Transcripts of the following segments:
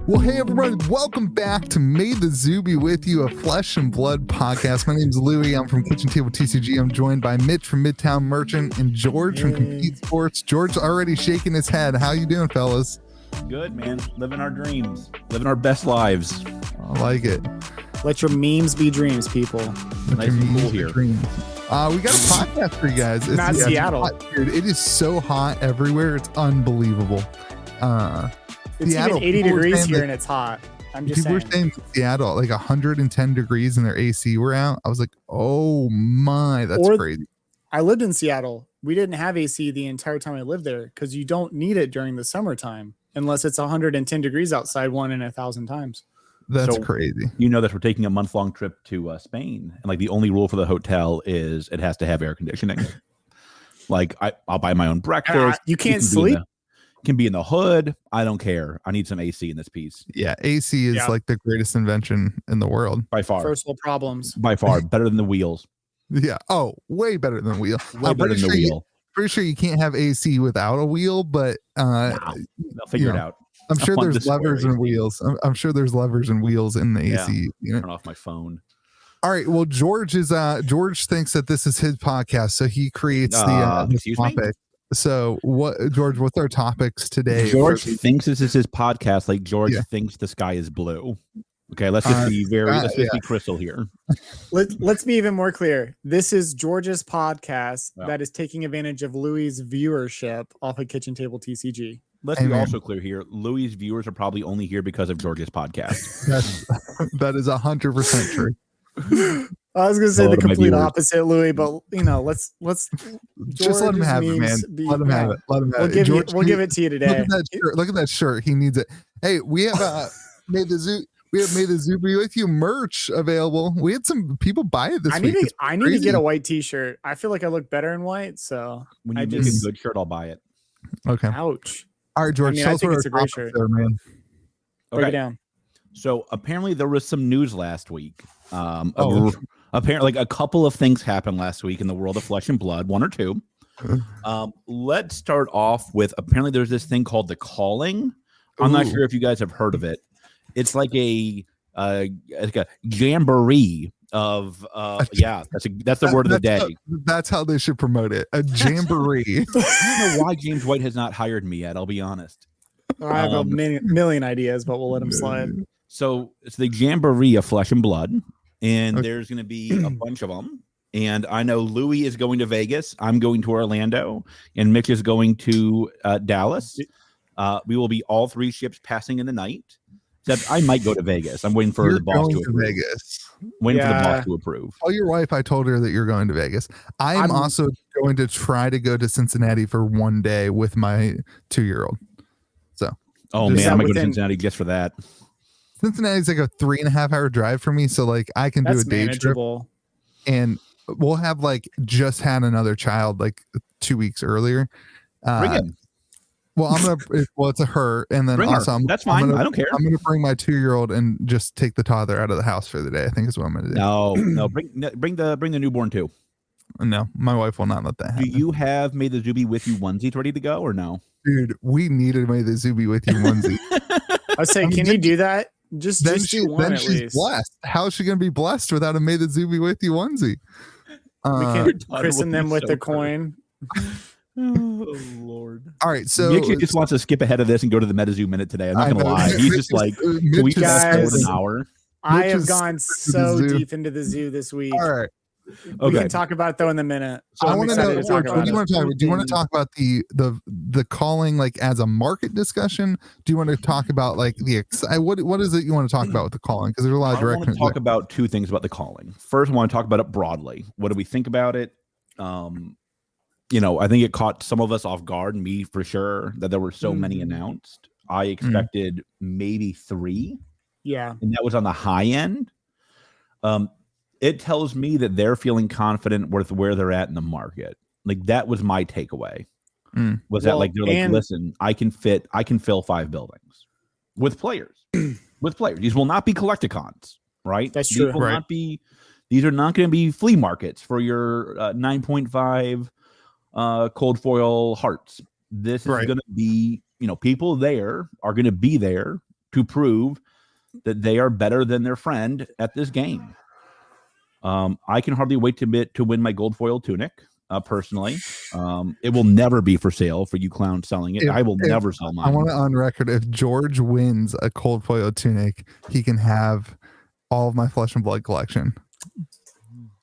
Well, hey everyone, welcome back to May the Zoo Be With You, a flesh and blood podcast. My name's Louie. I'm from KitchenTableTCG. I'm joined by Mitch from Midtown Merchant and George from Compete Sports. George already shaking his head. How you doing, fellas? Good, man. Living our dreams. Living our best lives. I like it. Let your memes be dreams, people. Nice and cool here. We got a podcast for you guys. It's not Seattle. Hot, dude. It is so hot everywhere. It's unbelievable. It's Seattle, even 80 degrees here that, and it's hot. I'm just people saying. Were saying Seattle, like 110 degrees and their AC were out. I was like, oh my, that's crazy. I lived in Seattle. We didn't have AC the entire time I lived there because you don't need it during the summertime unless it's 110 degrees outside 1 in 1,000 times. That's crazy. You know that we're taking a month-long trip to Spain, and like the only rule for the hotel is it has to have air conditioning. Like I'll buy my own breakfast. You can't sleep. Can be in the hood. I don't care. I need some AC in this piece. Yeah, AC is like the greatest invention in the world by far. First world problems. By far, better than the wheels. Yeah. Oh, way better than the wheel. Way better than the wheel. Pretty sure you can't have AC without a wheel, but they'll figure it out. I'm sure there's levers and wheels. I'm sure there's levers and wheels in the AC. Turn off my phone. All right. Well, George thinks that this is his podcast, so he creates the topic. So what, George, what's our topics today? George thinks this is his podcast. Like George thinks the sky is blue. Okay, let's just be be crystal here. Let's be even more clear. This is George's podcast that is taking advantage of Louie's viewership off of Kitchen Table TCG. Let's be also clear here. Louie's viewers are probably only here because of George's podcast. That is 100% true. I was going to say the complete opposite, Louis, but let's just let him have it, man. Let him have it. Let him have it. We'll give it to you today. Look at that shirt. He needs it. Hey, we have made the Zoo Be With You merch available. We had some people buy it this week. I need to get a white T-shirt. I feel like I look better in white, so when you make a good shirt, I'll buy it. Okay. Ouch. All right, George. I think it's a great shirt, man. Break it down. So apparently there was some news last week. Apparently, like a couple of things happened last week in the world of flesh and blood, one or two. Let's start off with apparently there's this thing called The Calling. I'm not sure if you guys have heard of it. It's like a jamboree of that's the word of the day. That's how they should promote it. A jamboree. I don't know why James White has not hired me yet. I'll be honest. I have a million ideas, but we'll let him slide. So it's the jamboree of flesh and blood, and there's going to be a bunch of them. And I know Louie is going to Vegas. I'm going to Orlando, and Mitch is going to Dallas. We will be all three ships passing in the night. Except I might go to Vegas. I'm waiting for the boss to approve. Waiting for the boss to approve. Oh, your wife, I told her that you're going to Vegas. I'm also going to try to go to Cincinnati for one day with my 2-year-old. So, man, I'm going to go to Cincinnati just for that. Cincinnati's like a 3.5 hour drive for me. So like I can do a day trip, and we'll have like just had another child like 2 weeks earlier. Bring him. Well, it's a her, and then also that's fine. I don't care. I'm gonna bring my 2-year-old and just take the toddler out of the house for the day. I think is what I'm gonna do. No, bring the newborn too. No, my wife will not let that happen. Do you have May the Zoo Be With You onesies ready to go or no? Dude, we needed May the Zoo Be With You onesie. I was saying, can you do that? Just she's blessed. How is she gonna be blessed without a May the Zoo Be With You onesie? We can christen them with the coin. Oh Lord! All right, so Nick just wants to skip ahead of this and go to the MetaZoo minute today. I'm not gonna lie. He's just like, can we just an hour? I have gone so deep into the zoo this week. All right. We can talk about it though in a minute. So I want to know. Do you want to talk about the calling like as a market discussion? Do you want to talk about like what is it you want to talk about with the calling? Because there's a lot of directions. I want to talk about two things about the calling. First, I want to talk about it broadly. What do we think about it? I think it caught some of us off guard, me for sure, that there were so many announced. I expected maybe 3. Yeah. And that was on the high end. It tells me that they're feeling confident with where they're at in the market. Like that was my takeaway. That like they're like, listen, I can fill 5 buildings with players. These will not be collecticons, right? That's true. These are not going to be flea markets for your 9.5 cold foil hearts. This is going to be, people there are going to be there to prove that they are better than their friend at this game. I can hardly wait to win my gold foil tunic. Personally, it will never be for sale for you clowns selling it. I will never sell mine. I want it on record. If George wins a cold foil tunic, he can have all of my Flesh and Blood collection.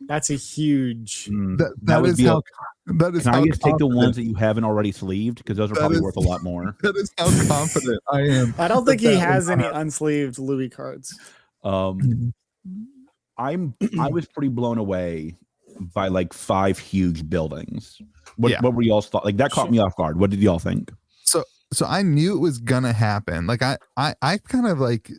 That's a huge. That is how. That is. Can how I just take the confident- ones that you haven't already sleeved, because those are probably worth a lot more. That is how confident I am. I don't think he that has will any happen. unsleeved Louis cards. I was pretty blown away by like 5 huge buildings. What were y'all thought? Like that caught me off guard. What did y'all think? So I knew it was gonna happen. Like I kind of like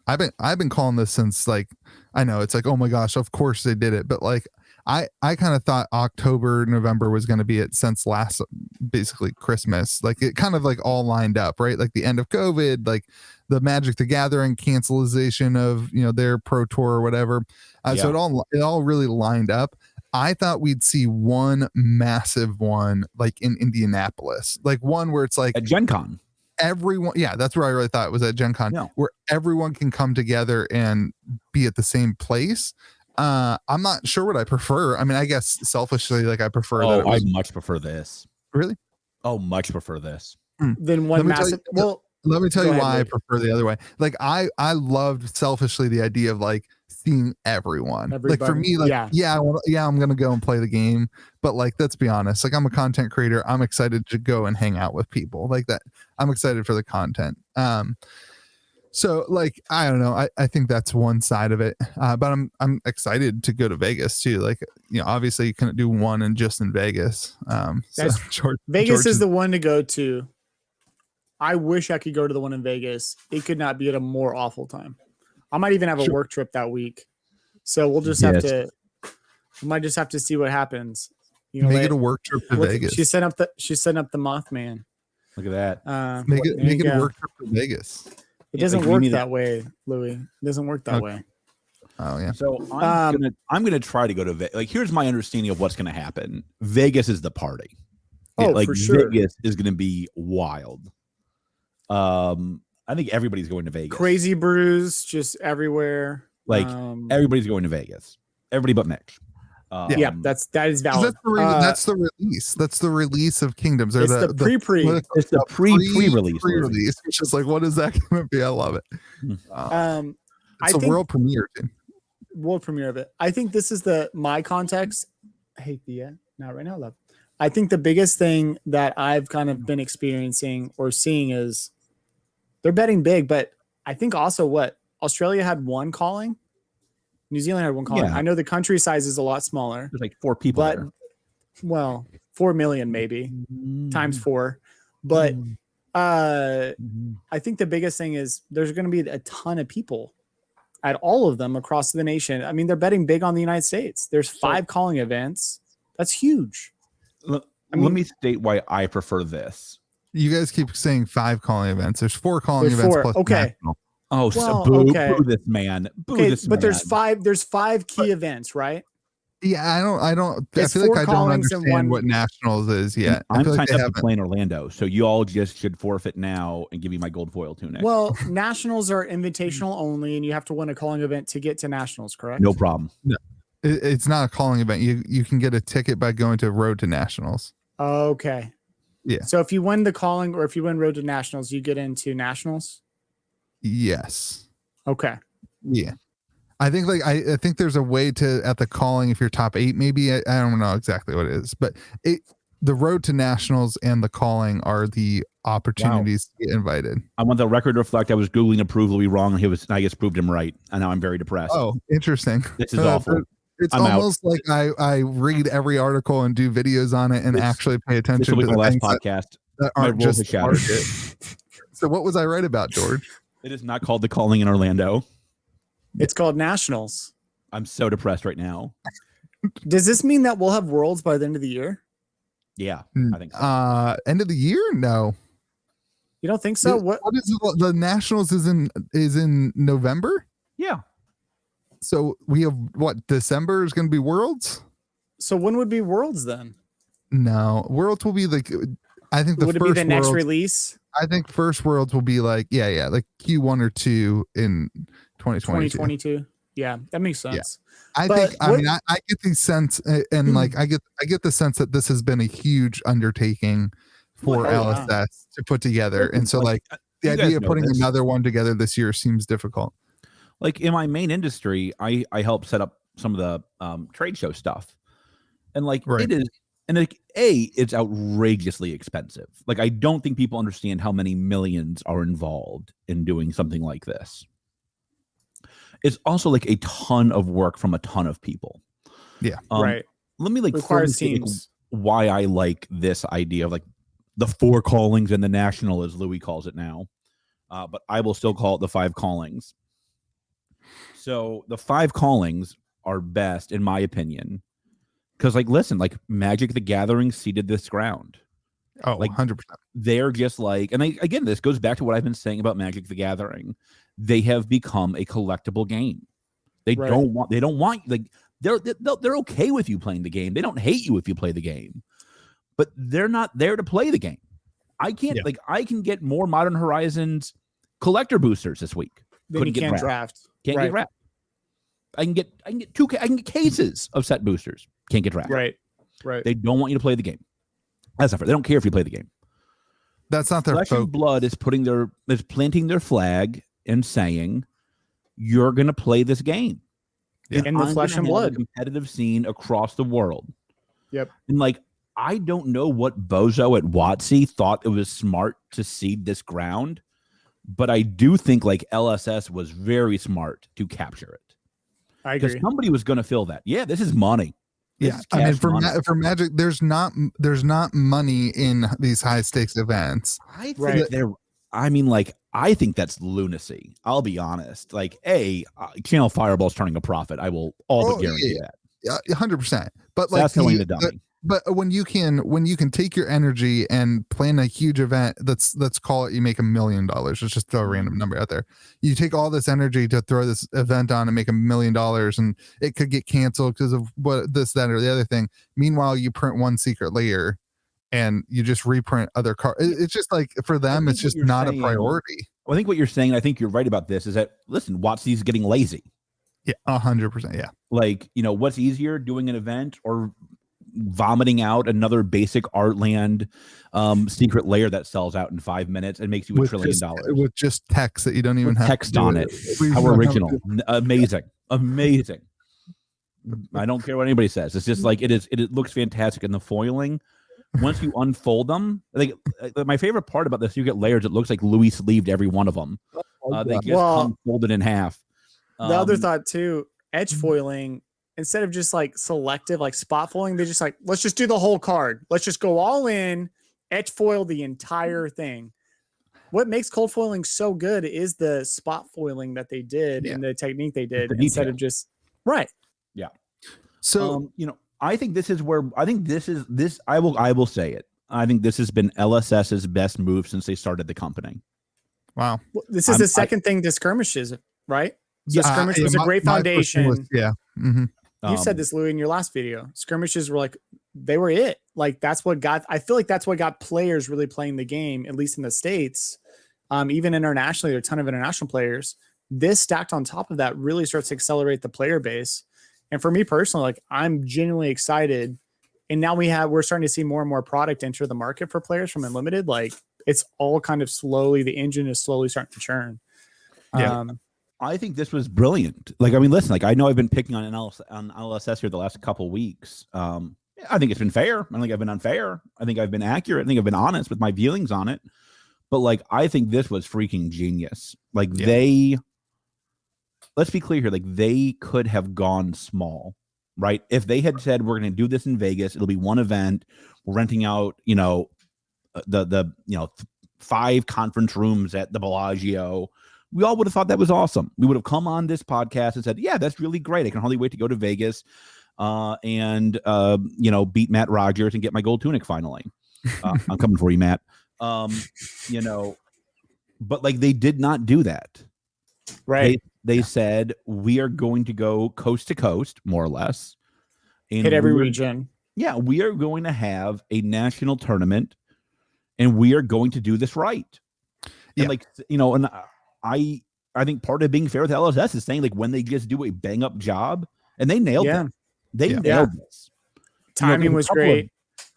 I've been calling this since, like, I know it's like, oh my gosh, of course they did it, but like I kind of thought October, November was going to be it since last, basically Christmas. Like it kind of like all lined up, right? Like the end of COVID, like the Magic the Gathering cancellation of, their Pro Tour or whatever. So it all really lined up. I thought we'd see one massive one like in Indianapolis, like one where it's like At Gen Con. Everyone, that's where I really thought it was at Gen Con, where everyone can come together and be at the same place. I'm not sure what I prefer. I mean, I guess selfishly, like I prefer that. I much prefer this. Really? Oh, much prefer this. Then one massive. Let me tell you why I Luke. prefer the other way. Like I loved selfishly the idea of like seeing everyone. Like for me, like I'm gonna go and play the game. But like, let's be honest. Like I'm a content creator. I'm excited to go and hang out with people like that. I'm excited for the content. So like, I don't know. I think that's one side of it. But I'm excited to go to Vegas too. Like, obviously you couldn't do one in Vegas. Vegas is the one to go to. I wish I could go to the one in Vegas. It could not be at a more awful time. I might even have a work trip that week. So we'll just have to, we might just have to see what happens. Make it a work trip to Vegas. She's setting up the Mothman. Look at that. Make it a work trip to Vegas. It doesn't work that way, Louis. It doesn't work that way. Oh yeah. So I'm gonna try to go to Vegas. Like, here's my understanding of what's gonna happen. Vegas is the party. For sure. Vegas is gonna be wild. I think everybody's going to Vegas. Crazy brews just everywhere. Like everybody's going to Vegas. Everybody but Mitch. That is valid. That's the release. That's the release of Kingdoms. It's the pre-pre. It's the pre-release. Pre-release, which is like, what is that going to be? I love it. It's a world premiere, dude. World premiere of it. I think this is my context. Hey, Thea, not right now, love. I think the biggest thing that I've kind of been experiencing or seeing is they're betting big, but I think also Australia had one calling. New Zealand had one calling. Yeah. I know the country size is a lot smaller. There's like 4 people but, there. Well, 4 million maybe times 4. But I think the biggest thing is there's going to be a ton of people at all of them across the nation. I mean, they're betting big on the United States. There's 5 calling events. That's huge. Let me state why I prefer this. You guys keep saying 5 calling events. There's 4 calling events plus national. Oh, well, boo this man. Boo this but man. there's 5 key events, right? Yeah, I don't. I It's feel like 4 I don't callings and understand one- what nationals is yet. I I'm feel like signed they up to play in Orlando, so you all just should forfeit now and give me my gold foil tunic. Well, nationals are invitational only, and you have to win a calling event to get to nationals, correct? No problem. No, it's not a calling event. You can get a ticket by going to Road to Nationals. Okay. Yeah. So if you win the calling or if you win Road to Nationals, you get into nationals? Yes. Okay. Yeah. I think I think there's a way to at the calling if you're top 8 maybe. I don't know exactly what it is, but the Road to Nationals and the calling are the opportunities to get invited. I want the record to reflect I was Googling to prove Louis wrong. I just proved him right. And now I'm very depressed. Oh, interesting. This is awful. It's I'm almost like I read every article and do videos on it and actually pay attention to the last podcast. that aren't just market. So what was I right about, George? It is not called the calling in Orlando. It's called nationals. I'm so depressed right now. Does this mean that we'll have worlds by the end of the year? Yeah, I think so. End of the year? No. You don't think so? What is the Nationals is in November? Yeah. So we have December is going to be Worlds? So when would be Worlds then? No, Worlds will be like I think the would first it be the next Worlds, release? I think first Worlds will be like like Q1 or 2 in 2022. Yeah, that makes sense. I think I get the sense and like I get the sense that this has been a huge undertaking for LSS to put together, and so like the idea of putting another one together this year seems difficult. Like in my main industry, I help set up some of the trade show stuff, and like it is, and like it's outrageously expensive. Like I don't think people understand how many millions are involved in doing something like this. It's also like a ton of work from a ton of people. Yeah. Right. Let me like requires teams. Why I like this idea of like the 4 callings and the national, as Louis calls it now. But I will still call it the 5 callings. So the 5 callings are best, in my opinion, because like, listen, like Magic the Gathering seeded this ground. Oh, like 100%. They're just like, and again, this goes back to what I've been saying about Magic the Gathering. They have become a collectible game. They don't want like they're okay with you playing the game. They don't hate you if you play the game, but they're not there to play the game. I can't I can get more Modern Horizons collector boosters this week. Then you can't draft. Can't get draft. I can get cases of set boosters. Can't get draft. Right. They don't want you to play the game. That's not fair. They don't care if you play the game. That's not their Flesh focus. and Blood is planting their flag and saying, you're going to play this game. In the Flesh and Blood competitive scene across the world. Yep. And like, I don't know what bozo at WotC thought it was smart to seed this ground, but I do think like LSS was very smart to capture it. I agree. Because somebody was going to fill that. Yeah, this is money. I mean, for Magic, there's not money in these high stakes events. I think that's lunacy. I'll be honest. Like, Channel Fireball's turning a profit. I will but guarantee that. Yeah, 100%. But so like that's telling the dummy. But when you can take your energy and plan a huge event, let's call it, you make $1 million. Let's just throw a random number out there. You take all this energy to throw this event on and make $1 million, and it could get canceled because of what this, that, or the other thing. Meanwhile, you print one secret layer and you just reprint other cards. It's just like, for them, it's just not a priority. Well, I think what you're saying, I think you're right about this, is that, listen, WotC's getting lazy. Yeah, 100%. Yeah. Like, what's easier, doing an event or vomiting out another basic Artland secret layer that sells out in 5 minutes and makes you $1 trillion with just text that you don't even have text on it. How original. Amazing. I don't care what anybody says. It's just like, it looks fantastic. And the foiling, once you unfold them, like my favorite part about the secret layers, it looks like Louis sleeved every one of them. They just come folded in half. The other thought too, edge foiling, instead of just like selective, like spot foiling, they just like, let's just do the whole card. Let's just go all in, edge foil the entire thing. What makes cold foiling so good is the spot foiling that they did and the technique they did instead of just Yeah. So, I think this is where I will say it. I think this has been LSS's best move since they started the company. Wow. Well, this is the second thing to skirmishes, right? So skirmish was a great foundation. Mm-hmm. You said this, Louis, in your last video. Skirmishes were like, they were it. Like, I feel like that's what got players really playing the game, at least in the States. Even internationally, there are a ton of international players. This stacked on top of that really starts to accelerate the player base. And for me personally, like, I'm genuinely excited. And now we're starting to see more and more product enter the market for players from Unlimited. Like, it's all kind of slowly, the engine is slowly starting to churn. Yeah. I think this was brilliant. Like, I mean, listen, like, I know I've been picking on LSS here the last couple weeks. I think it's been fair. I don't think I've been unfair. I think I've been accurate. I think I've been honest with my feelings on it. But like, I think this was freaking genius. Like let's be clear here. Like, they could have gone small, right? If they had said, we're going to do this in Vegas, it'll be one event. We're renting out, the 5 conference rooms at the Bellagio. We all would have thought that was awesome. We would have come on this podcast and said, yeah, that's really great. I can hardly wait to go to Vegas and beat Matt Rogers and get my gold tunic finally. I'm coming for you, Matt. But like, they did not do that. Right. They said, we are going to go coast to coast, more or less. And hit every region. Yeah, we are going to have a national tournament and we are going to do this right. And like, you know, and I think part of being fair with LSS is saying like when they just do a bang up job, and they nailed it. They nailed this. Timing was great.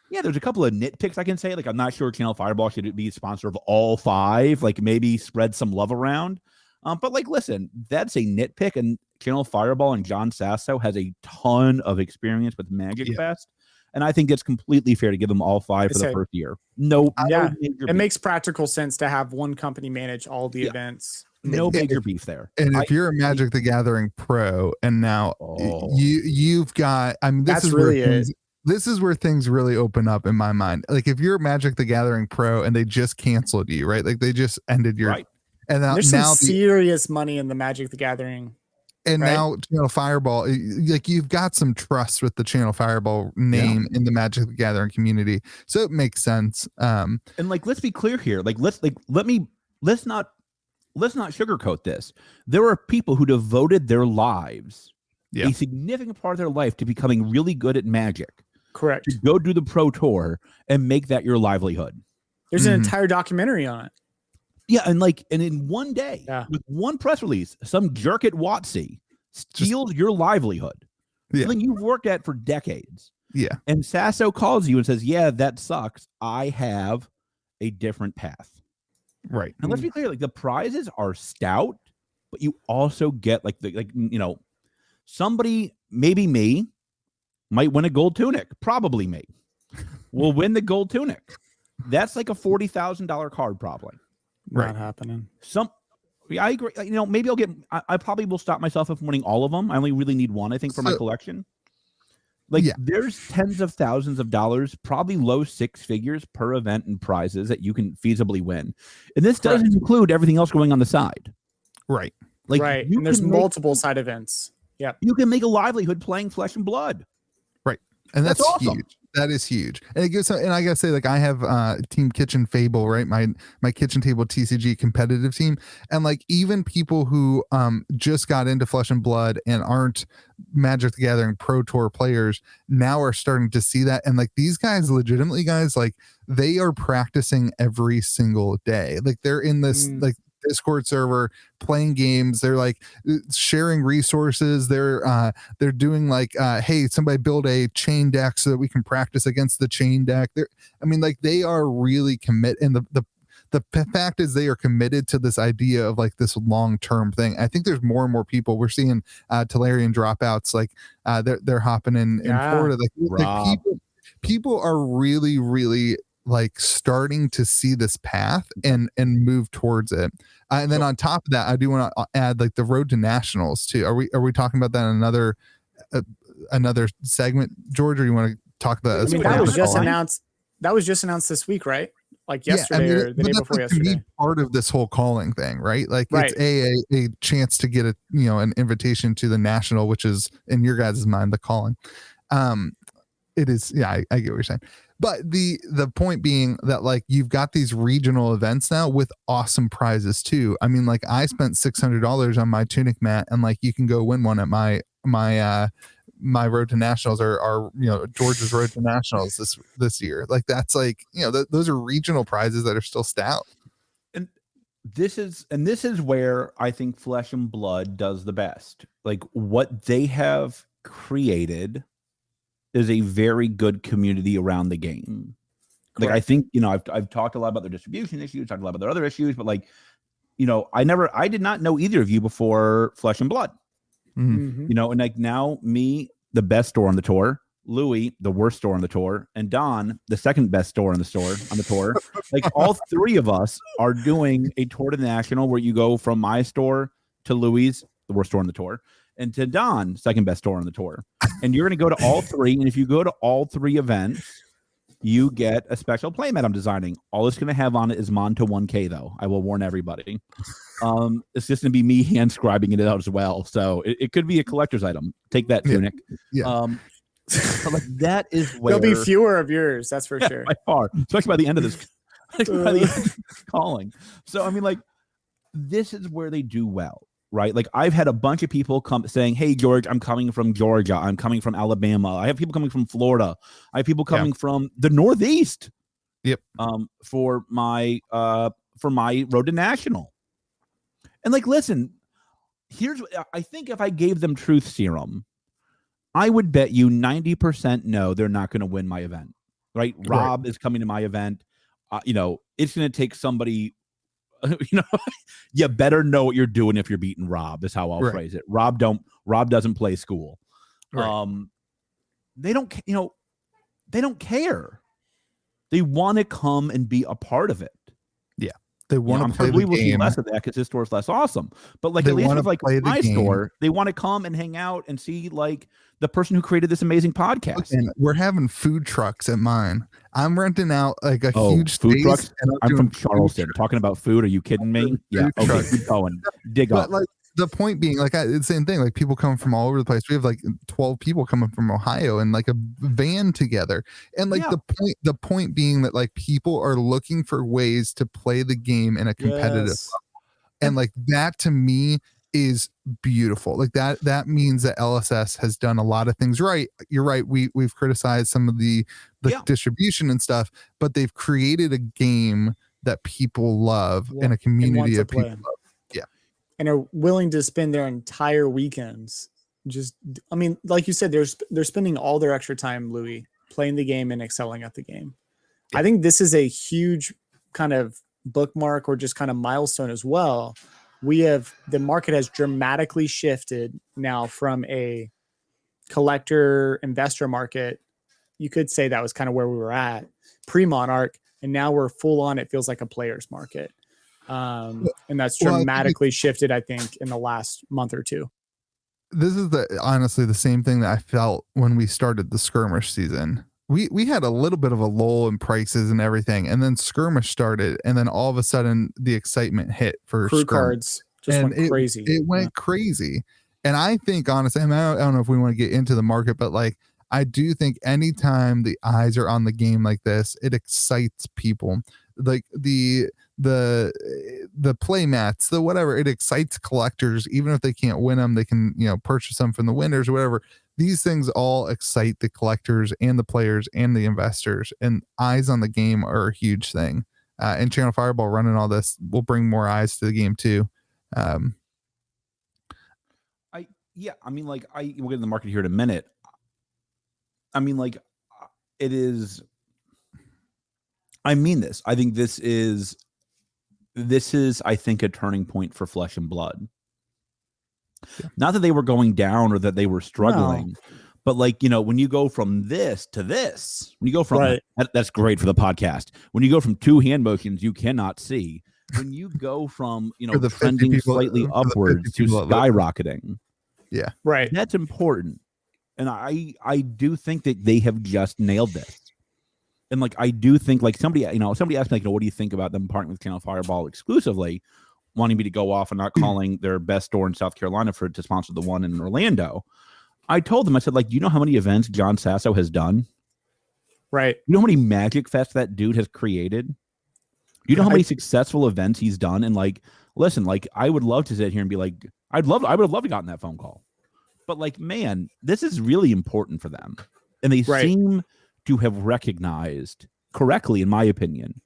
There's a couple of nitpicks I can say. Like, I'm not sure Channel Fireball should be a sponsor of all 5. Like, maybe spread some love around. But like, listen, that's a nitpick, and Channel Fireball and John Sasso has a ton of experience with Magic Fest. And I think it's completely fair to give them all 5 for the first year. It makes practical sense to have one company manage all the events. No major beef there. And if you're a Magic the Gathering pro, and now you've got, I mean, this is where things really open up in my mind. Like, if you're a Magic the Gathering pro and they just canceled you, right? Like, they just ended your, and there's some serious money in the Magic the Gathering. And now Channel Fireball, like, you've got some trust with the Channel Fireball name in the Magic the Gathering community, so it makes sense. And like, let's be clear here. Like, let's not sugarcoat this. There are people who devoted their lives, a significant part of their life, to becoming really good at Magic. Correct. To go do the Pro Tour and make that your livelihood. There's an entire documentary on it. Yeah, and in one day, with one press release, some jerk at WotC steals your livelihood. Something you've worked at for decades. Yeah. And Sasso calls you and says, yeah, that sucks. I have a different path. Right. And let's be clear, like, the prizes are stout, but you also get somebody, maybe me, might win a gold tunic. Probably me. Will win the gold tunic. That's like a $40,000 card, probably. Not happening. I agree. You know, maybe I'll get. I probably will stop myself from winning all of them. I only really need one, I think, for my collection. Like, there's tens of thousands of dollars, probably low 6 figures per event in prizes that you can feasibly win, and this doesn't include everything else going on the side. Right. Like, and there's multiple side events. Yeah, you can make a livelihood playing Flesh and Blood. Right, and that's awesome. huge. That is huge. And it gives, and I gotta say, like, I have Team Kitchen Fable, right? My Kitchen Table TCG competitive team. And like, even people who just got into Flesh and Blood and aren't Magic the Gathering Pro Tour players now are starting to see that. And like, these guys, legitimately, guys, like, they are practicing every single day. Like, they're in this like Discord server playing games. They're like sharing resources. They're doing like, hey, somebody build a chain deck so that we can practice against the chain deck. They are really commit, and the fact is they are committed to this idea of like this long-term thing. I think there's more and more people. We're seeing Talarian dropouts, like they're hopping in Florida. Like people are really, really like starting to see this path and move towards it. And then on top of that, I do want to add like the road to nationals too. Are we talking about that in another segment, George, or you want to talk about that? That was just announced. That was just announced this week, right? Like yesterday or the day before yesterday. Part of this whole calling thing, right? Like, it's a chance to get an invitation to the national, which is, in your guys' mind, the calling. It is. Yeah, I get what you're saying. But the point being that, like, you've got these regional events now with awesome prizes too. I mean, like, I spent $600 on my tunic mat, and like, you can go win one at my road to nationals or George's road to nationals this year. Like, that's like, those are regional prizes that are still stout. And this is where I think Flesh and Blood does the best. Like, what they have created is a very good community around the game. Correct. Like, I think, I've talked a lot about their distribution issues, talked a lot about their other issues, but like, I did not know either of you before Flesh and Blood. Mm-hmm. And like, now me, the best store on the tour, Louis, the worst store on the tour, and Don, the second best store on the tour. Like, all three of us are doing a tour to the national where you go from my store to Louis, the worst store on the tour, and to Don, second best store on the tour. And you're going to go to all three. And if you go to all three events, you get a special playmat I'm designing. All it's going to have on it is Mon to 1K, though. I will warn everybody. It's just going to be me hand scribing it out as well. So it could be a collector's item. Take that, tunic. Yeah. But like, that is where there'll be fewer of yours. That's for sure. By far, especially by the end of this calling. So, I mean, like, this is where they do well. Right. Like, I've had a bunch of people come saying, hey, George, I'm coming from Georgia. I'm coming from Alabama. I have people coming from Florida. I have people coming from the Northeast. Yep. For my for my road to national. And like, listen, here's what I think. If I gave them truth serum, I would bet you 90% no, they're not going to win my event. Right? Rob is coming to my event. It's going to take somebody. You better know what you're doing if you're beating Rob. Is how I'll phrase it. Rob doesn't play school. Right. They don't. They don't care. They want to come and be a part of it. Yeah. They want to play the game. We'll see less of that because his store is less awesome. But like, at least with like my store, they want to come and hang out and see like the person who created this amazing podcast. And we're having food trucks at mine. I'm renting out like a huge food trucks. And I'm from Charleston. Talking about food? Are you kidding me? Yeah. Okay. Keep going. Dig up. Like, the point being, like, it's the same thing. Like, people come from all over the place. We have like 12 people coming from Ohio and like a van together. And like the point being that like people are looking for ways to play the game in a competitive level. And like that to me is beautiful. Like that means that LSS has done a lot of things right. You're right. We've criticized some of the distribution and stuff, but they've created a game that people love and a community of people love. And are willing to spend their entire weekends. Like you said, they're spending all their extra time, Louis, playing the game and excelling at the game. Yeah. I think this is a huge kind of bookmark or just kind of milestone as well. The market has dramatically shifted now from a collector investor market. You could say that was kind of where we were at pre-Monarch, and now we're full on. It feels like a player's market. And that's dramatically shifted, I think, in the last month or two. This is honestly the same thing that I felt when we started the skirmish season. We had a little bit of a lull in prices and everything, and then skirmish started, and then all of a sudden the excitement hit for crew cards. Just went crazy. It went crazy. And I think, honestly, I don't know if we want to get into the market, but like, I do think anytime the eyes are on the game like this, it excites people. Like the play mats, the whatever, it excites collectors. Even if they can't win them, they can purchase them from the winners or whatever. These things all excite the collectors and the players and the investors, and eyes on the game are a huge thing. And Channel Fireball running all this will bring more eyes to the game too. We'll get in the market here in a minute. It is. I mean this. I think this is, I think, a turning point for Flesh and Blood. Yeah. Not that they were going down or that they were struggling, but like, when you go from this to this, when you go from that's great for the podcast. When you go from two hand motions you cannot see, when you go from trending slightly upwards to skyrocketing, right, that's important. And I do think that they have just nailed this. And like, I do think like somebody asked me like, what do you think about them partnering with Channel Fireball exclusively, wanting me to go off and not calling their best store in South Carolina to sponsor the one in Orlando. I told them, I said, like, you know how many events John Sasso has done? Right. You know how many Magic Fest that dude has created? You know how many successful events he's done? And like, listen, like, I would love to sit here and be like, I would have loved to gotten that phone call. But like, man, this is really important for them. And they seem to have recognized correctly, in my opinion,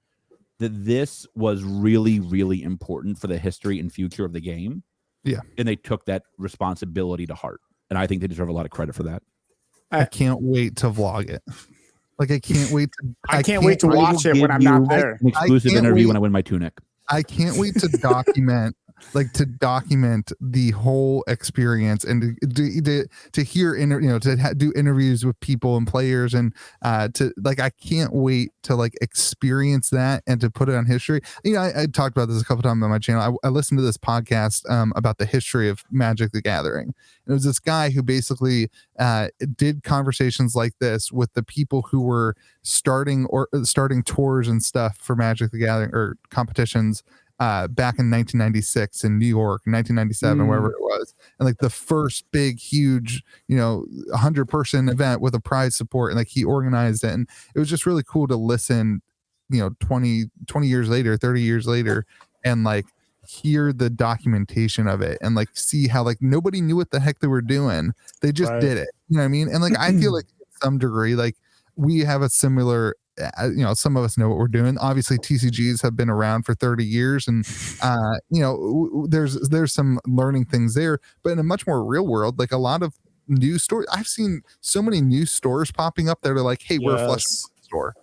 that this was really, really important for the history and future of the game. Yeah. And they took that responsibility to heart. And I think they deserve a lot of credit for that. I can't wait to vlog it. Like, I can't wait to wait to watch it when I'm not there. An exclusive interview when I win my tunic. I can't wait to document the whole experience and to hear do interviews with people and players, and to like, I can't wait to like experience that and to put it on history. I talked about this a couple times on my channel. I listened to this podcast about the history of Magic the Gathering. And it was this guy who basically did conversations like this with the people who were starting tours and stuff for Magic the Gathering or competitions back in 1996 in New York, 1997, wherever it was. And like the first big, huge, 100-person event with a prize support, and like he organized it. And it was just really cool to listen, 20 years later, 30 years later, and like hear the documentation of it and like see how like nobody knew what the heck they were doing. They just did it. You know what I mean? And like, I feel like to some degree, like we have a similar some of us know what we're doing. Obviously, TCGs have been around for 30 years, and there's some learning things there. But in a much more real world, like a lot of new stores, I've seen so many new stores popping up that are like, "Hey, we're a Flesh and Blood store."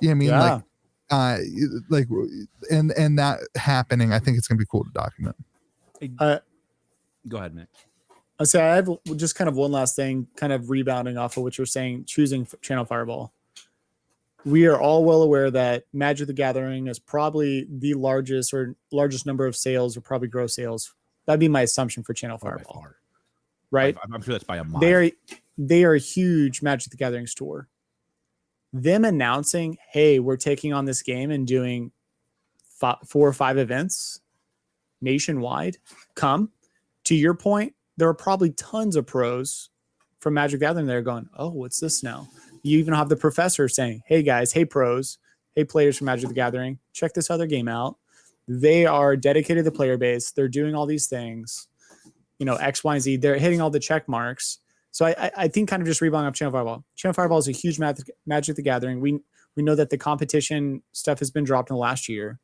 You know what I mean? Yeah. And that happening, I think it's gonna be cool to document. Go ahead, Nick. I'll say I have just kind of one last thing, kind of rebounding off of what you're saying, choosing Channel Fireball. We are all well aware that Magic the Gathering is probably the largest number of sales, or probably gross sales. That'd be my assumption for Channel Fireball, right? I'm sure that's by a mile. They are a huge Magic the Gathering store. Them announcing, hey, we're taking on this game and doing 4 or 5 events nationwide. Come, to your point, there are probably tons of pros from Magic the Gathering that are going, oh, what's this now? You even have the professor saying, hey guys, hey pros, hey players from Magic the Gathering, check this other game out. They are dedicated to the player base. They're doing all these things, X, Y, and Z. They're hitting all the check marks. So I think kind of just rebounding up Channel Fireball. Channel Fireball is a huge Magic the Gathering. We know that the competition stuff has been dropped in the last year,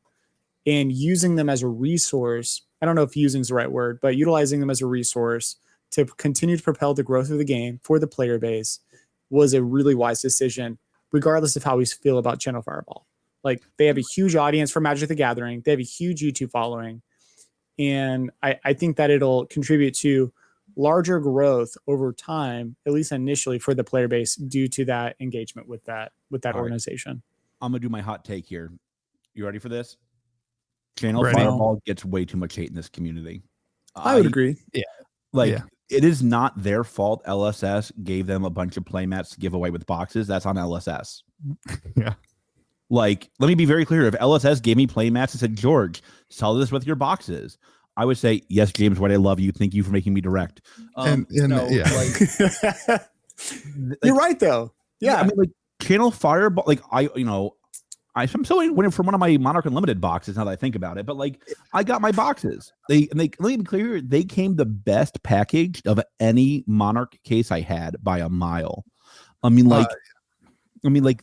and using them as a resource, I don't know if using is the right word, but utilizing them as a resource to continue to propel the growth of the game for the player base was a really wise decision, regardless of how we feel about Channel Fireball. Like, they have a huge audience for Magic the Gathering. They have a huge YouTube following. And I think that it'll contribute to larger growth over time, at least initially, for the player base due to that engagement with that organization. Right. I'm gonna do my hot take here. You ready for this? Channel Fireball gets way too much hate in this community. I would agree. Yeah. It is not their fault LSS gave them a bunch of playmats to give away with boxes. That's on LSS. Yeah. Like, let me be very clear. If LSS gave me playmats and said, George, sell this with your boxes, I would say, yes, James White, I love you. Thank you for making me direct. You're right, though. Yeah. I mean, like, Channel Fireball, like, I'm still winning from one of my Monarch Unlimited boxes now that I think about it, but like, I got my boxes. Let me be clear, they came the best packaged of any Monarch case I had by a mile. I mean,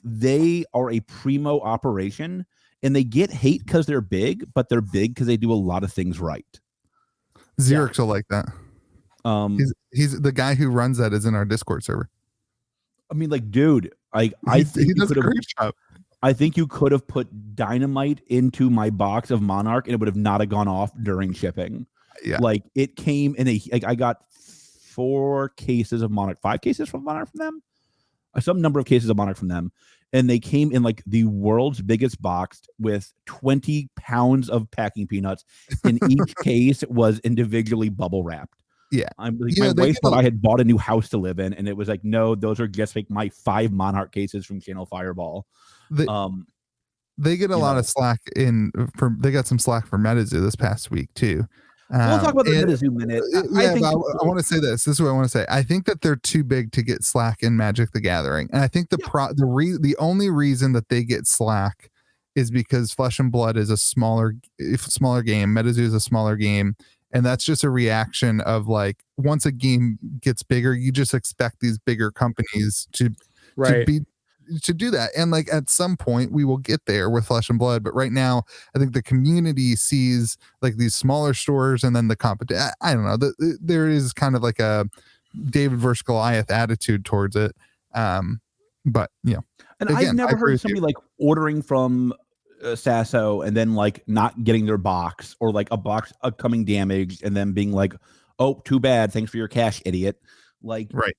they are a primo operation, and they get hate because they're big, but they're big because they do a lot of things right. Xerix will like that. He's the guy who runs that is in our Discord server. I mean, like, dude, I think he does a great job. I think you could have put dynamite into my box of Monarch and it would have not have gone off during shipping. Yeah. Like, it came in I got 4 cases of Monarch, 5 cases from Monarch from them, some number of cases of Monarch from them. And they came in like the world's biggest box with 20 pounds of packing peanuts. And each case was individually bubble wrapped. Yeah. I'm like, my wife thought I had bought a new house to live in. And it was like, no, those are just like my 5 Monarch cases from Channel Fireball. They get a lot of slack they got some slack for MetaZoo this past week too. We'll talk about the MetaZoo minute. I want to say this. This is what I want to say. I think that they're too big to get slack in Magic the Gathering, and I think the only reason that they get slack is because Flesh and Blood is a smaller game. MetaZoo is a smaller game, and that's just a reaction of, like, once a game gets bigger, you just expect these bigger companies to do that, and like at some point we will get there with Flesh and Blood, but right now I think the community sees like these smaller stores and then the competition. I don't know, there is kind of like a David versus Goliath attitude towards it, but and again, I've never heard somebody like ordering from Sasso and then like not getting their box, or like a box coming damaged and then being like, oh, too bad, thanks for your cash, idiot. Like, right.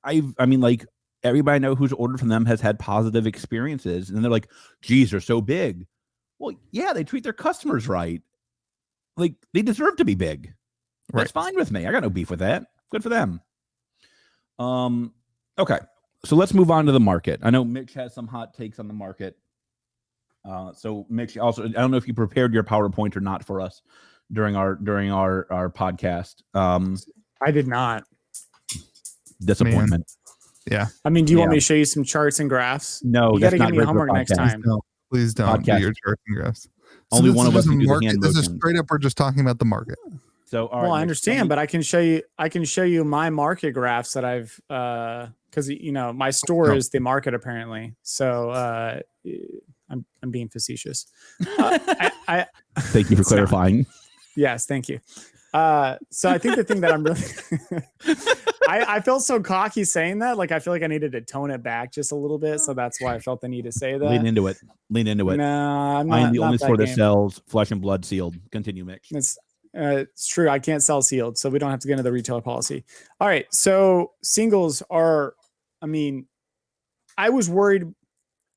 I mean, like, everybody I know who's ordered from them has had positive experiences, and they're like, geez, they're so big. Well, yeah, they treat their customers right. Like, they deserve to be big. Right. That's fine with me. I got no beef with that. Good for them. Okay, so let's move on to the market. I know Mitch has some hot takes on the market. So Mitch, also, I don't know if you prepared your PowerPoint or not for us during our podcast. I did not. Disappointment. Man. Yeah. I mean, do you want me to show you some charts and graphs? No, you got to give me homework next time. No, please don't do your charts and graphs. Only one of us can do the hand motion. This is motion. straight up. We're just talking about the market. So, all right, I understand, but I can show you my market graphs that I've kind because my store is the market apparently. So I'm being facetious. Thank you for clarifying. Yes, thank you. So I think the thing that I'm really I felt so cocky saying that. Like I feel like I needed to tone it back just a little bit. So that's why I felt the need to say that. Lean into it. No, I'm I am not. the only that store that game. sells flesh and blood sealed. Continue, Mitch. It's true. I can't sell sealed, so we don't have to get into the retailer policy. All right. So singles are, I was worried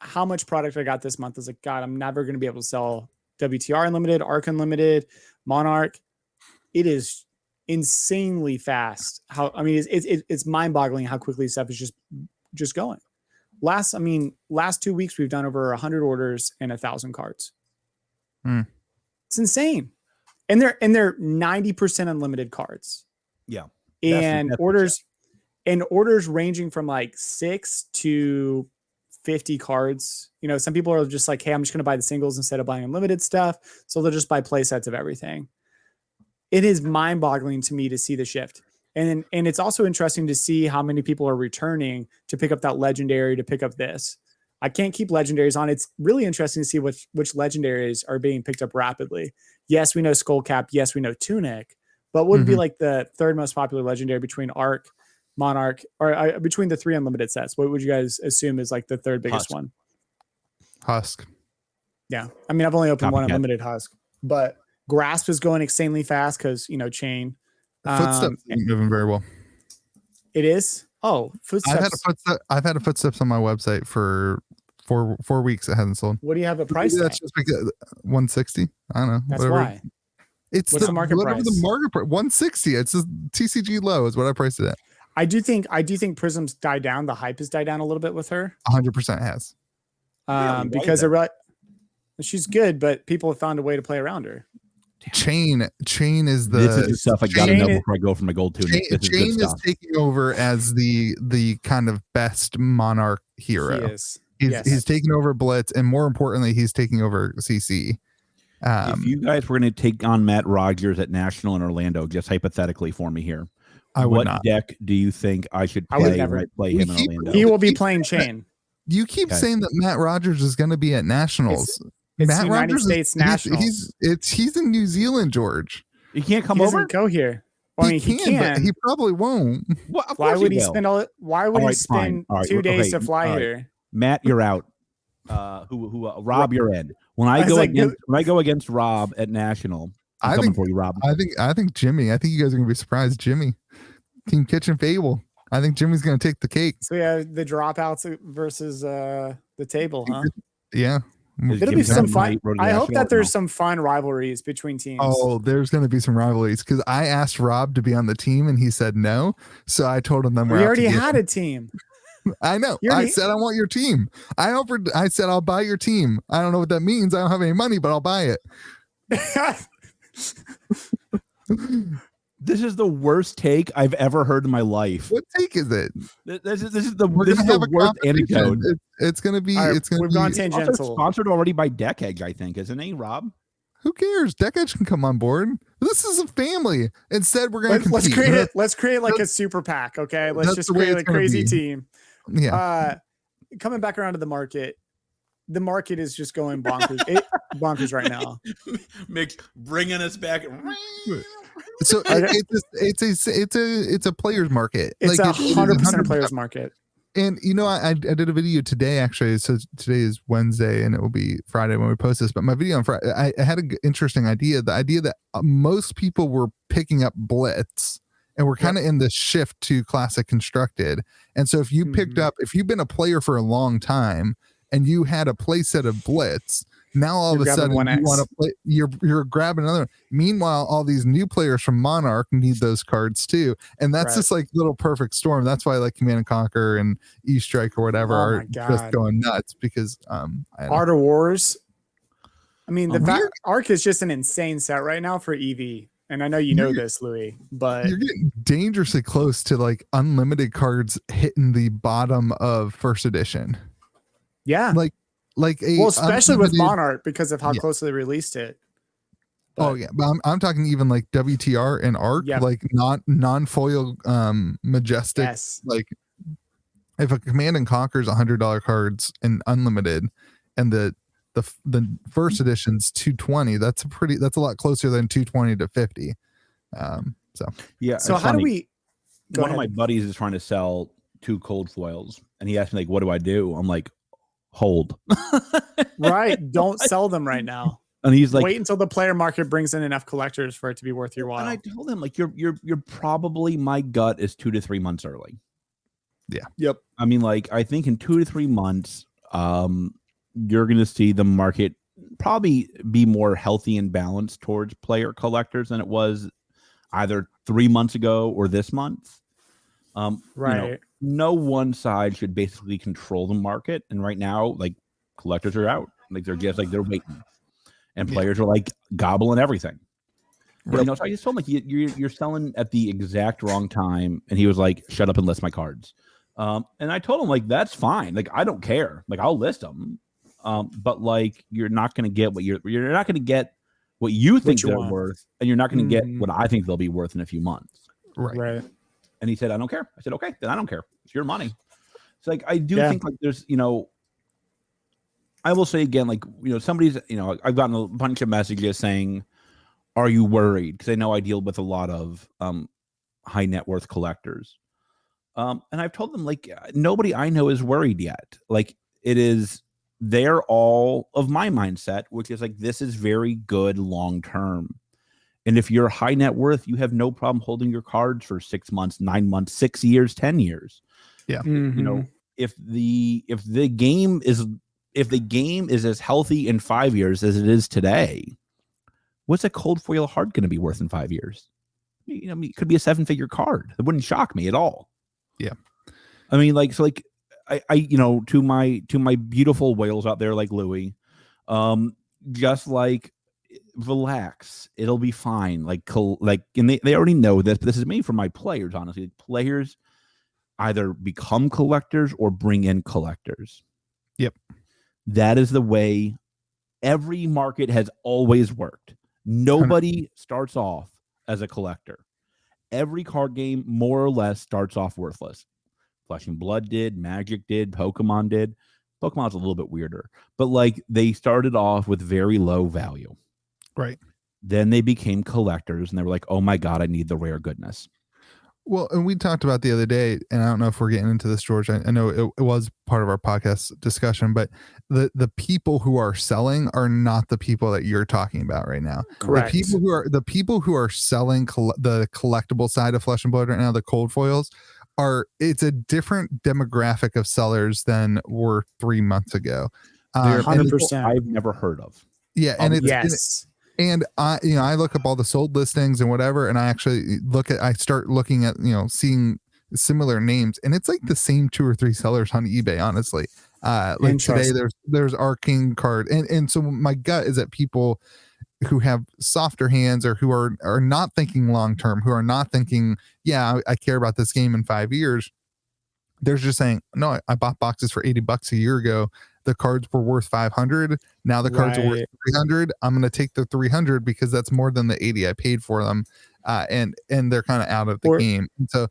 how much product I got this month. I was like, God, I'm never going to be able to sell WTR Unlimited, ARC Unlimited, Monarch. It is insanely fast. It's mind boggling how quickly stuff is just going. Last 2 weeks, we've done over 100 orders and 1,000 cards. It's insane. And they're 90% unlimited cards. Yeah. And orders ranging from like 6 to 50 cards. Some people are just like, hey, I'm just going to buy the singles instead of buying unlimited stuff. So they'll just buy play sets of everything. It is mind boggling to me to see the shift. And it's also interesting to see how many people are returning to pick up that legendary, to pick up this. I can't keep legendaries on. It's really interesting to see which legendaries are being picked up rapidly. Yes, we know Skullcap. Yes, we know Tunic. But what would be like the third most popular legendary between Arc, Monarch, or between the 3 unlimited sets? What would you guys assume is like the third biggest one? Husk. Yeah. I've only opened one unlimited Husk. But Grasp is going insanely fast because, chain. Footsteps isn't moving very well. It is? Oh, Footsteps. I've had a Footsteps on my website for 4 weeks. It hasn't sold. What do you have a price? That's just because 160. I don't know. That's whatever. why. It's What's the market price? The market price 160. It's just TCG low is what I priced it at. I do think Prism's died down. The hype has died down a little bit with her. 100% has. Because she's good, but people have found a way to play around her. Chain is the this is the stuff I gotta know before I go for my gold Tunic. Chain is taking over as the kind of best Monarch hero. He is. He's taking over Blitz, and more importantly, he's taking over CC. If you guys were going to take on Matt Rogers at National in Orlando, just hypothetically for me here, what deck do you think I should play when I play him in Orlando? He will be playing Chain. You keep saying that Matt Rogers is going to be at Nationals. It's Matt United Rogers States Nationals. He's in New Zealand, George. He can't come he over. Go here. He can, but he probably won't. Well, why would he spend Why would he spend 2 days to fly here? Matt, you're out. Rob, you're in. When I go against Rob at National, I'm coming for you, Rob. I think Jimmy. I think you guys are gonna be surprised. Jimmy, Team Kitchen Fable. I think Jimmy's gonna take the cake. So yeah, the dropouts versus the table, huh? Yeah. It'll be some fun. I hope that there's some fun rivalries between teams. Oh, there's going to be some rivalries because I asked Rob to be on the team and he said no. So I told him we already had a team. I know. I said I want your team. I said I'll buy your team. I don't know what that means. I don't have any money, but I'll buy it. This is the worst take I've ever heard in my life. What take is it? This is the worst anecdote. It's gonna be. Right, it's gonna we've be gone tangential. Sponsored already by Deck Edge, I think, isn't he, Rob? Who cares? Deck Edge can come on board. This is a family. Instead, we're gonna let's create it. Let's create like a super PAC. Okay, let's just create a crazy team. Yeah. Coming back around to the market. The market is just going bonkers. Bonkers right now. Mick's bringing us back. So it's a player's market. It's like 100% a player's market. And I did a video today actually. So today is Wednesday and it will be Friday when we post this. But my video on Friday, I had an interesting idea. The idea that most people were picking up Blitz, and we're kind of in this shift to classic constructed. And so if you if you've been a player for a long time and you had a play set of Blitz, now all of a sudden you want to play, you're grabbing another one. Meanwhile, all these new players from Monarch need those cards too. And that's just like little perfect storm. That's why like Command and Conquer and E-Strike or whatever are just going nuts because Art of Wars. I mean, Arc is just an insane set right now for EV. And I know you know this, Louis, but you're getting dangerously close to like unlimited cards hitting the bottom of first edition. Yeah. Especially with Monarch because of how closely they released it. But I'm talking even like WTR and Arc, like non-foil majestic, like if a Command and Conquer's $100 cards and unlimited, and the first edition's 220, that's a lot closer than 220 to 50. Yeah. So how do we? One of my buddies is trying to sell 2 cold foils, and he asked me, like, what do I do? I'm like, hold. Right. Don't sell them right now. And he's like, wait until the player market brings in enough collectors for it to be worth your while. And I told him, like, you're probably, my gut is 2 to 3 months early. Yeah. Yep. I mean, like, I think in 2 to 3 months, you're going to see the market probably be more healthy and balanced towards player collectors than it was either 3 months ago or this month. Right. No one side should basically control the market. And right now, like, collectors are out. Like, they're just like, they're waiting. And players are like gobbling everything. But, so I just told him, like, you're selling at the exact wrong time. And he was like, shut up and list my cards. And I told him, like, that's fine. Like, I don't care. Like, I'll list them. But like, you're not going to get what you're not going to get what you think they're worth, and you're not going to get what I think they'll be worth in a few months. Right. And he said, I don't care. I said, okay, then I don't care. It's your money. It's like, I do think, like, there's, I will say again, like, somebody's, I've gotten a bunch of messages saying, are you worried? Because I know I deal with a lot of high net worth collectors. And I've told them, like, nobody I know is worried yet. Like, they're all of my mindset, which is like, this is very good long term. And if you're high net worth, you have no problem holding your cards for 6 months, 9 months, 6 years, 10 years. Yeah. If the game is as healthy in 5 years as it is today, what's a cold foil heart going to be worth in 5 years? It could be a 7-figure card. It wouldn't shock me at all. Yeah. I mean, like, so, like, I to my beautiful whales out there, like Louie, just like, relax, it'll be fine. And they already know this, but this is made for my players, honestly. Players either become collectors or bring in collectors. Yep. That is the way every market has always worked. Nobody starts off as a collector. Every card game more or less starts off worthless. Flesh and Blood did, Magic did, Pokemon did. Pokemon's a little bit weirder, but like, they started off with very low value. Right. Then they became collectors, and they were like, oh my God, I need the rare goodness. Well, and we talked about the other day, and I don't know if we're getting into this, George. I know it was part of our podcast discussion, but the people who are selling are not the people that you're talking about right now. Correct. The people who are selling the collectible side of Flesh and Blood right now, the cold foils, it's a different demographic of sellers than were 3 months ago. 100%. I've never heard of. Yeah, and And I look up all the sold listings and whatever, and I start looking at, seeing similar names, and it's like the same 2 or 3 sellers on eBay, honestly. Like today there's Arcane card. And so my gut is that people who have softer hands, or who are not thinking long-term, who are not thinking, I care about this game in 5 years. They're just saying, no, I bought boxes for $80 a year ago. The cards were worth 500. Now the cards are worth 300. I'm going to take the 300 because that's more than the 80 I paid for them. And they're kind of out of the game. And so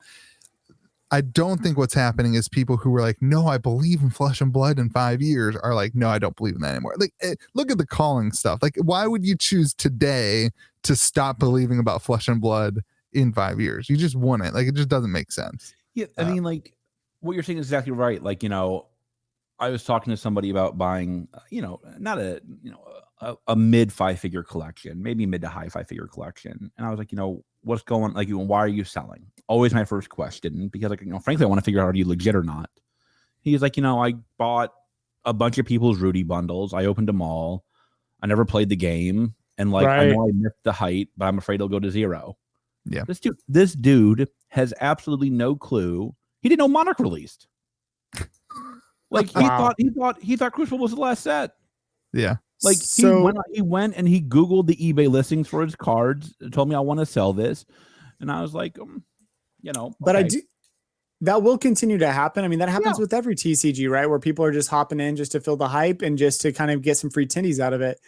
I don't think what's happening is people who were like, no, I believe in Flesh and Blood in 5 years, are like, no, I don't believe in that anymore. Like, look at the calling stuff. Like, why would you choose today to stop believing about Flesh and Blood in 5 years? You just wouldn't. Like, it just doesn't make sense. Yeah. I mean, like, what you're saying is exactly right. Like, I was talking to somebody about buying, not a mid 5-figure collection, maybe mid to high 5-figure collection. And I was like, what's going, like, why are you selling? Always my first question, because, like, frankly, I want to figure out, are you legit or not? He's like, I bought a bunch of people's Rudy bundles. I opened them all. I never played the game. And like, I know I missed the height, but I'm afraid it'll go to 0. Yeah. This dude has absolutely no clue. He didn't know Monarch released. Like, he thought Crucible was the last set. Yeah. Like, he went and he Googled the eBay listings for his cards, told me, I want to sell this. And I was like, but okay. That will continue to happen. I mean, that happens with every TCG, right? Where people are just hopping in just to fill the hype and just to kind of get some free tindies out of it.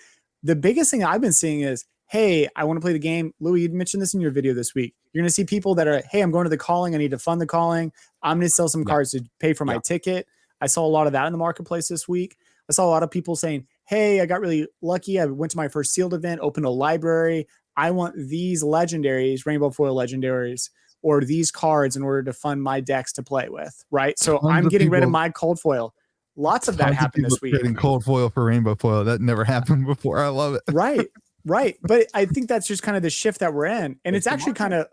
The biggest thing I've been seeing is, hey, I want to play the game. Louis, you mentioned this in your video this week. You're going to see people that are, hey, I'm going to the calling. I need to fund the calling. I'm going to sell some cards to pay for my ticket. I saw a lot of that in the marketplace this week. I saw a lot of people saying, hey, I got really lucky. I went to my first sealed event, opened a library. I want these legendaries, rainbow foil legendaries, or these cards in order to fund my decks to play with, right? So I'm getting rid of my cold foil. Lots of that happened this week. Trading cold foil for rainbow foil. That never happened before. I love it. Right. But I think that's just kind of the shift that we're in. And it's actually kind of,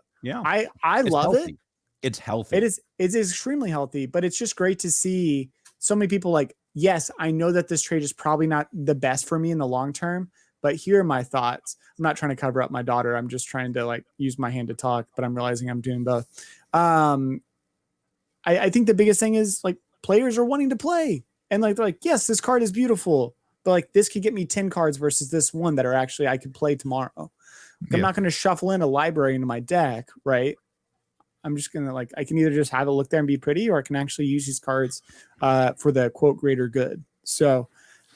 I love it. It's healthy. It's extremely healthy, but it's just great to see so many people like, yes, I know that this trade is probably not the best for me in the long term, but here are my thoughts. I'm not trying to cover up my daughter. I'm just trying to like use my hand to talk, but I'm realizing I'm doing both. I think the biggest thing is like players are wanting to play and like, they're like, yes, this card is beautiful, but like this could get me 10 cards versus this one that are actually, I could play tomorrow. I'm not going to shuffle in a library into my deck. Right. I'm just going to like, I can either just have it look there and be pretty, or I can actually use these cards for the quote greater good. So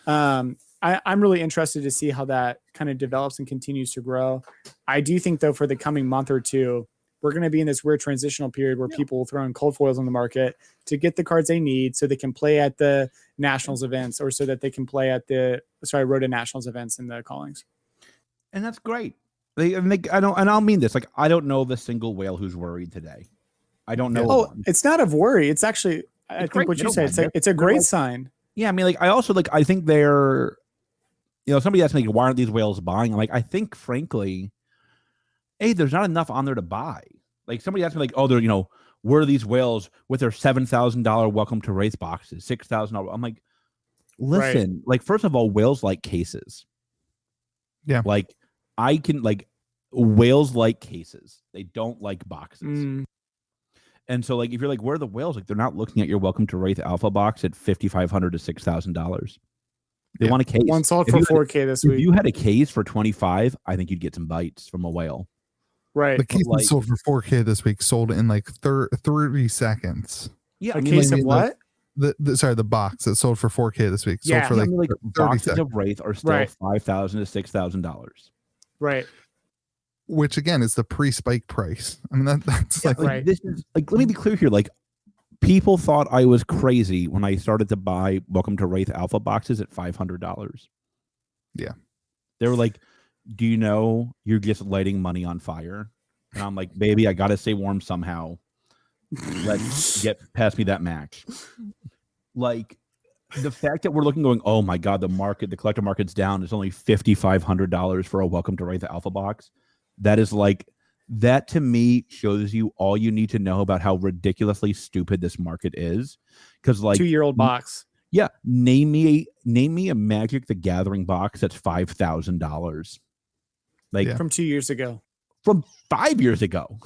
I'm really interested to see how that kind of develops and continues to grow. I do think though, for the coming month or two, we're going to be in this weird transitional period where people will throw in cold foils on the market to get the cards they need so they can play at the nationals events, or so that they can play at the, Rota nationals events and the callings. And that's great. I don't mean this. Like, I don't know the single whale who's worried today. I don't know. Oh, it's not of worry. It's actually, I think what you said, it's a great sign. Yeah. I mean, like, I think they're, somebody asked me, like, why aren't these whales buying? I'm like, I think frankly, there's not enough on there to buy. Like, somebody asked me, like, oh, where are these whales with their $7,000 welcome to Wraith boxes, $6,000? I'm like, listen, like, first of all, whales like cases. Yeah. Like, whales like cases. They don't like boxes. And so, like, if you're like, where are the whales? Like, they're not looking at your welcome to Wraith Alpha box at $5,500 to $6,000. They want a case. One sold for $4K this week. If you had a case for $25,000, I think you'd get some bites from a whale. Right. The case was sold for $4K this week, sold in like 30 seconds. Yeah. A case of what? The box that sold for $4K this week. Sold for like boxes seconds. of Wraith are still $5,000 to $6,000. Right. Which again is the pre-spike price. I mean that's this is like, let me be clear here. Like, people thought I was crazy when I started to buy Welcome to Wraith Alpha boxes at $500. Yeah. They were like, do you know you're just lighting money on fire? And I'm like, baby, I gotta stay warm somehow. Let's get past me that match. Like, the fact that we're looking going, oh my God, the collector market's down. It's only $5,500 for a Welcome to Wraith Alpha box. That is like, that to me shows you all you need to know about how ridiculously stupid this market is. Because like 2-year-old box. Yeah. Name me a Magic the Gathering box that's $5,000. Like from 2 years ago. From 5 years ago.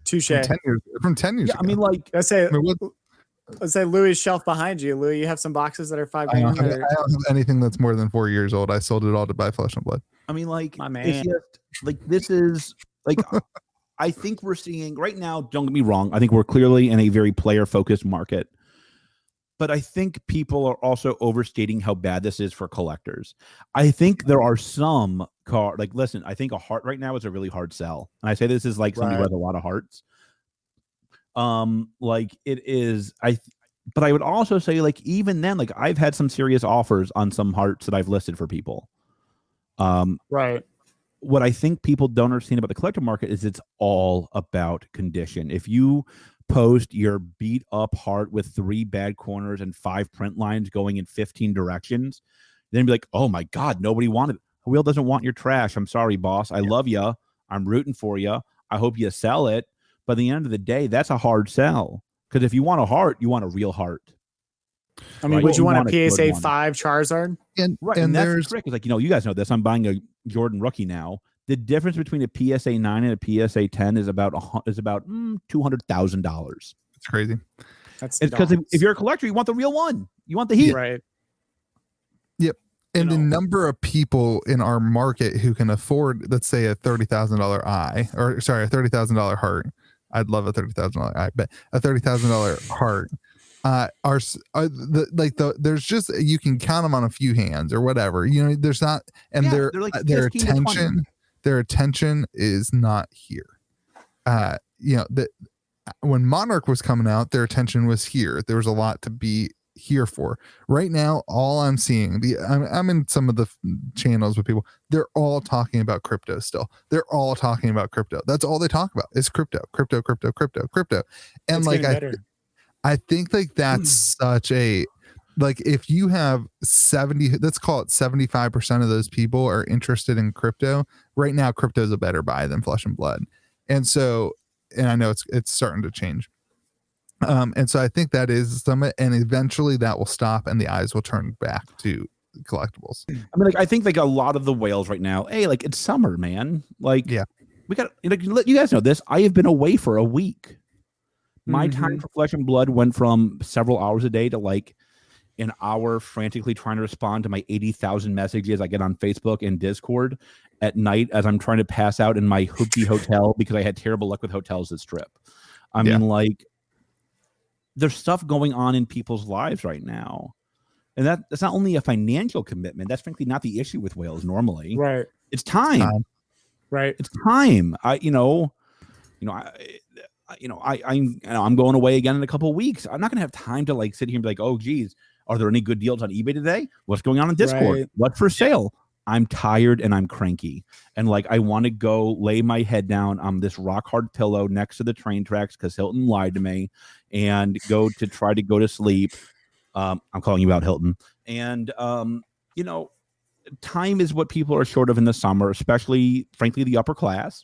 Touche. From 10 years ago. I mean, like, let's say Louis' shelf behind you. Louis, you have some boxes that are $5,000. I don't have anything that's more than 4 years old. I sold it all to buy Flesh and Blood. I mean, like, my man. It's just, like, this is like, I think we're seeing right now, don't get me wrong, I think we're clearly in a very player focused market. But I think people are also overstating how bad this is for collectors. I think there are some like, listen, I think a heart right now is a really hard sell. And I say this is like somebody who has a lot of hearts. Like it is, but I would also say, like, even then, like, I've had some serious offers on some hearts that I've listed for people. Right. What I think people don't understand about the collector market is it's all about condition. If you post your beat up heart with 3 bad corners and 5 print lines going in 15 directions, then be like, oh my God, nobody wanted it. Wheel doesn't want your trash. I'm sorry, boss. I love you. I'm rooting for you. I hope you sell it. But at the end of the day, that's a hard sell. Because if you want a heart, you want a real heart. I mean, would you want a PSA 5 Charizard? And that's the trick. It's like, you guys know this. I'm buying a Jordan rookie now. The difference between a PSA 9 and a PSA 10 is about $200,000. It's crazy. It's because if you're a collector, you want the real one. You want the heat. Right. Yep. And the number of people in our market who can afford, let's say, a $30,000 eye, or sorry, a $30,000 heart. I'd love a $30,000 eye, but a $30,000 heart. There's just, you can count them on a few hands or whatever. There's not, and they're like their attention is not here. you know, that when Monarch was coming out, their attention was here. There was a lot to be here for. Right now, all I'm seeing, I'm in some of the channels with people, they're all talking about crypto still. They're all talking about crypto. That's all they talk about is crypto. And it's like, I think like that's such a, like, if you have 70, let's call it 75% of those people are interested in crypto right now, crypto is a better buy than Flesh and Blood. And so, and I know it's starting to change. And so I think that is some, and eventually that will stop and the eyes will turn back to collectibles. I mean, like, I think like a lot of the whales right now, hey, like it's summer, man. Like, yeah, we got, like, let you guys know this. I have been away for a week. My time for Flesh and Blood went from several hours a day to like an hour frantically trying to respond to my 80,000 messages I get on Facebook and Discord at night as I'm trying to pass out in my hoopty hotel because I had terrible luck with hotels this trip. I mean, like, there's stuff going on in people's lives right now. And that's not only a financial commitment. That's frankly not the issue with whales normally. Right. It's time. Right. It's time. I'm going away again in a couple of weeks. I'm not going to have time to like sit here and be like, oh, geez, are there any good deals on eBay today? What's going on in Discord? Right. What's for sale? I'm tired and I'm cranky. And like, I want to go lay my head down on this rock hard pillow next to the train tracks because Hilton lied to me and go to try to go to sleep. I'm calling you out, Hilton. And, time is what people are short of in the summer, especially, frankly, the upper class.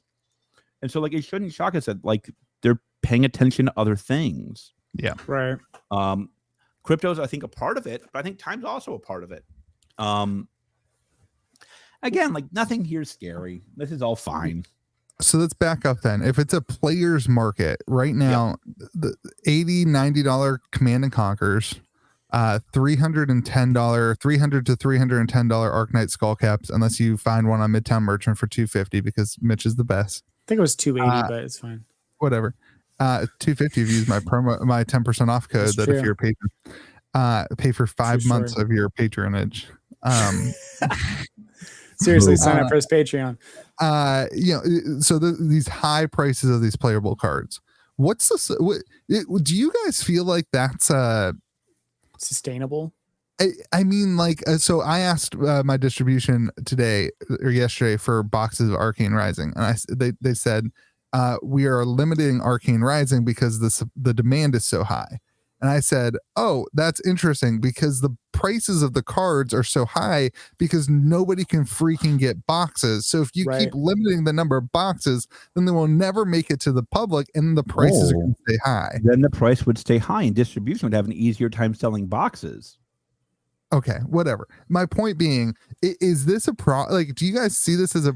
And so, like, it shouldn't shock us that, like, they're paying attention to other things. Yeah. Right. Crypto's, I think, a part of it, but I think time's also a part of it. Again, like, nothing here is scary. This is all fine. So let's back up then. If it's a player's market right now, the $80, $90 Command and Conquers, $300 to $310 Arknight skull caps, unless you find one on Midtown Merchant for $250 because Mitch is the best. I think it was $280, but it's fine. Whatever. $250 if you use my 10% off code. That's that true. If you're a patron, pay for 5 months of your patronage. Seriously, sign up for his Patreon. So these high prices of these playable cards. Do you guys feel like that's sustainable? I mean, like, so I asked my distribution today or yesterday for boxes of Arcane Rising, and they said we are limiting Arcane Rising because the demand is so high. And I said, oh, that's interesting because the prices of the cards are so high because nobody can freaking get boxes. So if you keep limiting the number of boxes, then they will never make it to the public and the prices are going to stay high. Then the price would stay high and distribution would have an easier time selling boxes. Okay, whatever. My point being, is this a problem? Like, do you guys see this as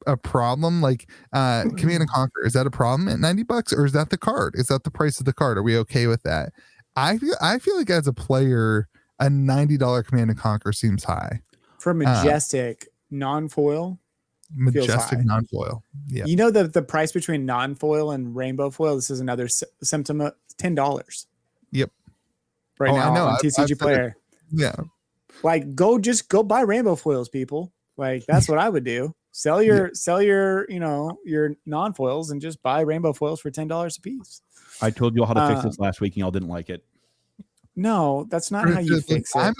a problem? Like, Command and Conquer, is that a problem at $90, or is that the card? Is that the price of the card? Are we okay with that? I feel like as a player, a $90 Command and Conquer seems high. For Majestic non-foil. Majestic non-foil. Yeah. You know the price between non-foil and rainbow foil. This is another symptom of $10. Yep. Now I know. on TCG Player. Yeah. Like go buy rainbow foils, people. Like that's what I would do. Sell your your non-foils and just buy rainbow foils for $10 a piece. I told you all how to fix this last week and y'all didn't like it. No, that's not how you fix it.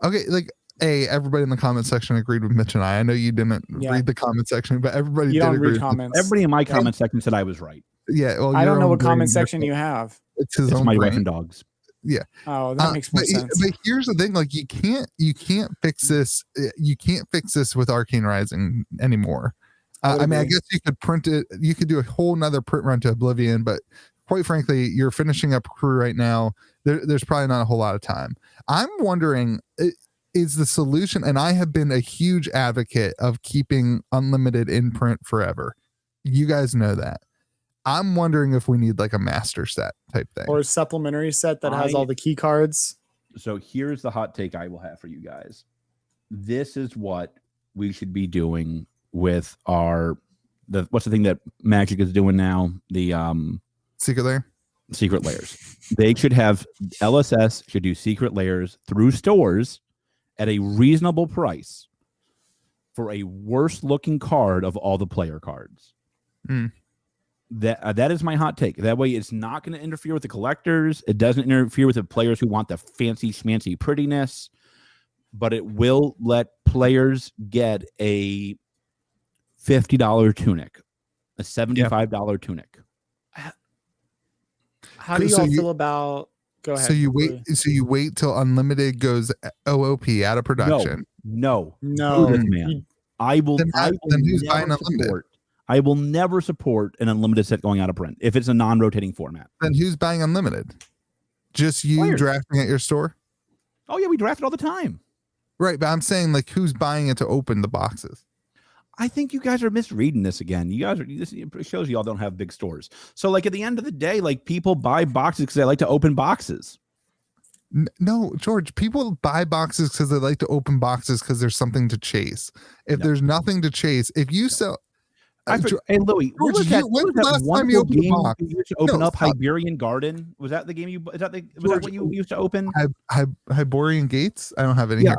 Okay, like everybody in the comment section agreed with Mitch and I. I know you didn't read the comment section, but everybody did agree. Everybody in my comment section said I was right. Yeah, well, I don't know what comment section you have. It's his own my Ref and Dogs. Yeah. Oh, that makes more sense. But here's the thing: like, you can't fix this. You can't fix this with Arcane Rising anymore. I mean, I guess you could print it. You could do a whole nother print run to Oblivion, but quite frankly, you're finishing up Crew right now. There's probably not a whole lot of time. I'm wondering, is the solution, and I have been a huge advocate of keeping unlimited in print forever. You guys know that. I'm wondering if we need like a master set type thing. Or a supplementary set that has all the key cards. So here's the hot take I will have for you guys. This is what we should be doing with what's the thing that Magic is doing now? The secret layer. Secret layers. They should have LSS should do secret layers through stores at a reasonable price for a worse looking card of all the player cards. That is my hot take. That way, it's not going to interfere with the collectors. It doesn't interfere with the players who want the fancy schmancy prettiness, but it will let players get a $50 tunic, a $75 tunic. How do y'all feel about? Go ahead. So you wait till Unlimited goes OOP out of production. No. Man. I will. Then who's buying Unlimited? I will never support an Unlimited set going out of print if it's a non-rotating format. Then who's buying Unlimited? Just you Players. drafting at your store? Oh yeah, we draft it all the time. Right, but I'm saying like who's buying it to open the boxes? I think you guys are misreading this again. You guys are. This shows you all don't have big stores. So like at the end of the day, like people buy boxes because they like to open boxes. No, George, people buy boxes because they like to open boxes because there's something to chase. If there's nothing to chase, if you sell. Hey Louis, when was the last time you opened a box? You used to open up Hiberian Garden. Was that the game you? Is that the? Was that what you used to open? Hiberian Gates. I don't have any. Yeah.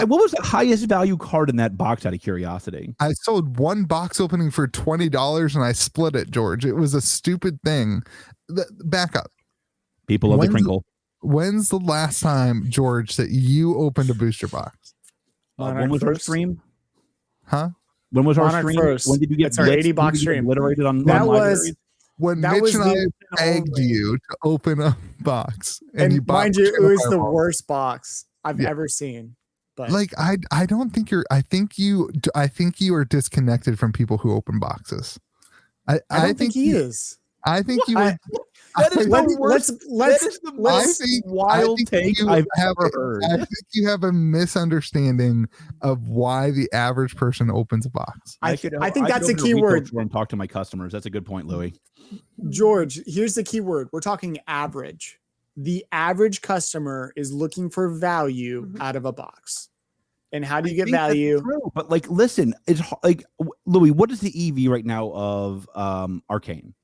What was the highest value card in that box? Out of curiosity, I sold one box opening for $20 and I split it, George. It was a stupid thing. Back up. People love the crinkle. When's the last time, George, that you opened a booster box? When was our stream? Huh? When was our stream? First. When did you get it's our 80-box stream? Obliterated on that was when Mitch and I begged you to open a box, and you bought. Mind you, it was the worst box I've ever seen. But like, I don't think you're. I think you are disconnected from people who open boxes. I don't think he is. I think you would. That is the worst. That is the most wild take I've ever heard. I think you have a misunderstanding of why the average person opens a box. I think that's a key word. And talk to my customers. That's a good point, Louis. George, here's the key word. We're talking average. The average customer is looking for value out of a box. And how do you get value? True, but like, listen, it's like, Louis, what is the EV right now of Arcane?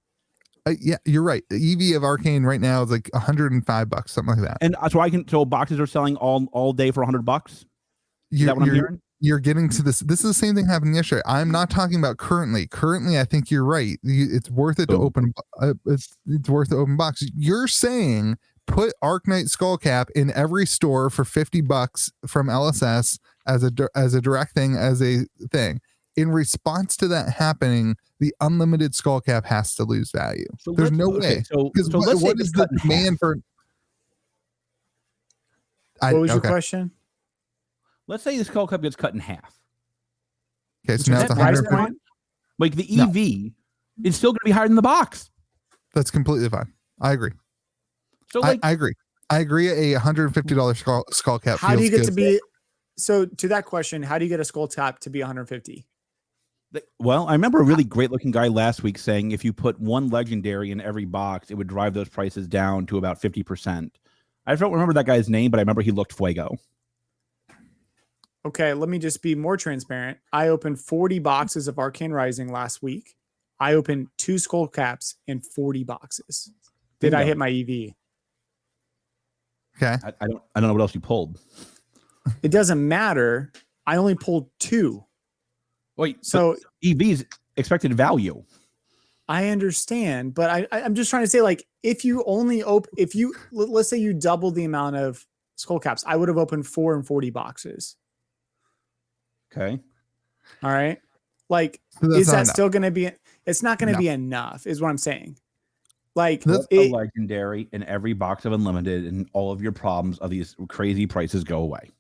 Yeah, you're right. The EV of Arcane right now is like $105, something like that. And so boxes are selling all day for $100. Is that what I'm hearing? You're getting to this. This is the same thing happened yesterday. I'm not talking about currently. Currently, I think you're right. It's worth it to open. It's worth to open box. You're saying put Arknight Skullcap in every store for $50 from LSS as a direct thing, as a thing. In response to that happening, the unlimited Skullcap has to lose value. So there's no way. Because what is the demand for? What was your question? Let's say the Skullcap gets cut in half. Okay, so now it's $100. Like the EV is still going to be higher than the box. That's completely fine. I agree. So like, I agree. I agree. A $150 Skullcap. How do you get to be? So to that question, how do you get a Skullcap to be 150? Well, I remember a really great looking guy last week saying if you put one legendary in every box, it would drive those prices down to about 50%. I don't remember that guy's name, but I remember he looked fuego. Okay, let me just be more transparent. I opened 40 boxes of Arcane Rising last week. I opened 2 Skullcaps in 40 boxes. Did I hit my EV? Okay. I don't know what else you pulled. It doesn't matter. I only pulled 2. Wait, so EV's expected value. I understand, but I'm just trying to say, like, if you only let's say you double the amount of Skullcaps, I would have opened 4 and 40 boxes. Okay. All right. Like, is that still going to be? It's not going to be enough, is what I'm saying. Like, a legendary in every box of Unlimited, and all of your problems of these crazy prices go away.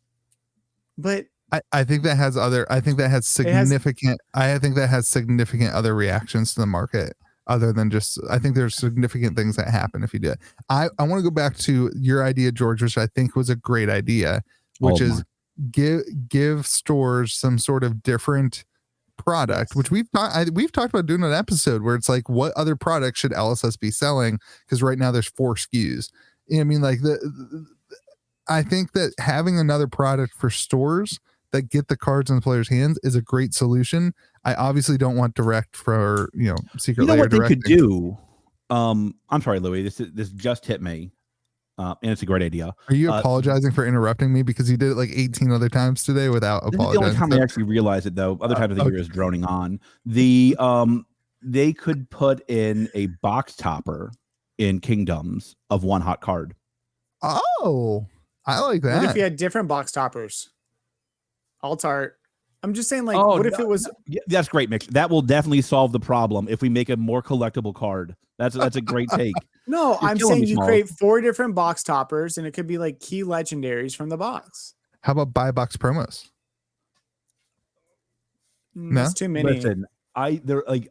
But I think that has other. I think that has significant. I think that has significant other reactions to the market, other than just. I think there's significant things that happen if you do it. I want to go back to your idea, George, which I think was a great idea, which is give stores some sort of different product, which we've talked about doing an episode where it's like, what other products should LSS be selling? Because right now there's 4 SKUs. I mean, like I think that having another product for stores that get the cards in the players' hands is a great solution. I obviously don't want direct for secret layer. What they directing. could do. I'm sorry, Louis. This just hit me, and it's a great idea. Are you apologizing for interrupting me because you did it like 18 other times today without apologizing? This is the only time I actually realized it, though. Other times I think you're just droning on. The they could put in a box topper in Kingdoms of one hot card. Oh, I like that. What if you had different box toppers? Alt art. I'm just saying, like, Oh, what if it was? That's great, Mitch. That will definitely solve the problem if we make a more collectible card. That's a great take. No, You're I'm killing saying me, you Smalls. create 4 different box toppers, and it could be like key legendaries from the box. How about buy box promos? No? That's too many. Listen, they're like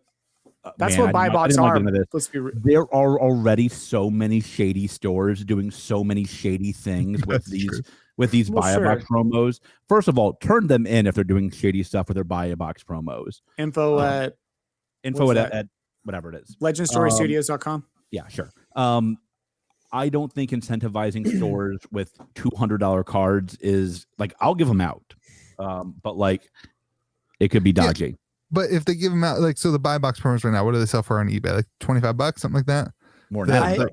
That's man, what buy I box didn't wanna are. get into this. Let's be real. There are already so many shady stores doing so many shady things with That's these true. buy a box promos. First of all, turn them in if they're doing shady stuff with their buy a box promos. Info at Whatever it is. legendstorystudios.com. Yeah, sure. I don't think incentivizing stores with $200 cards is like, I'll give them out. But like it could be dodgy. But if they give them out, like, so the buy box promos right now, what do they sell for on eBay? Like $25, something like that? More than that.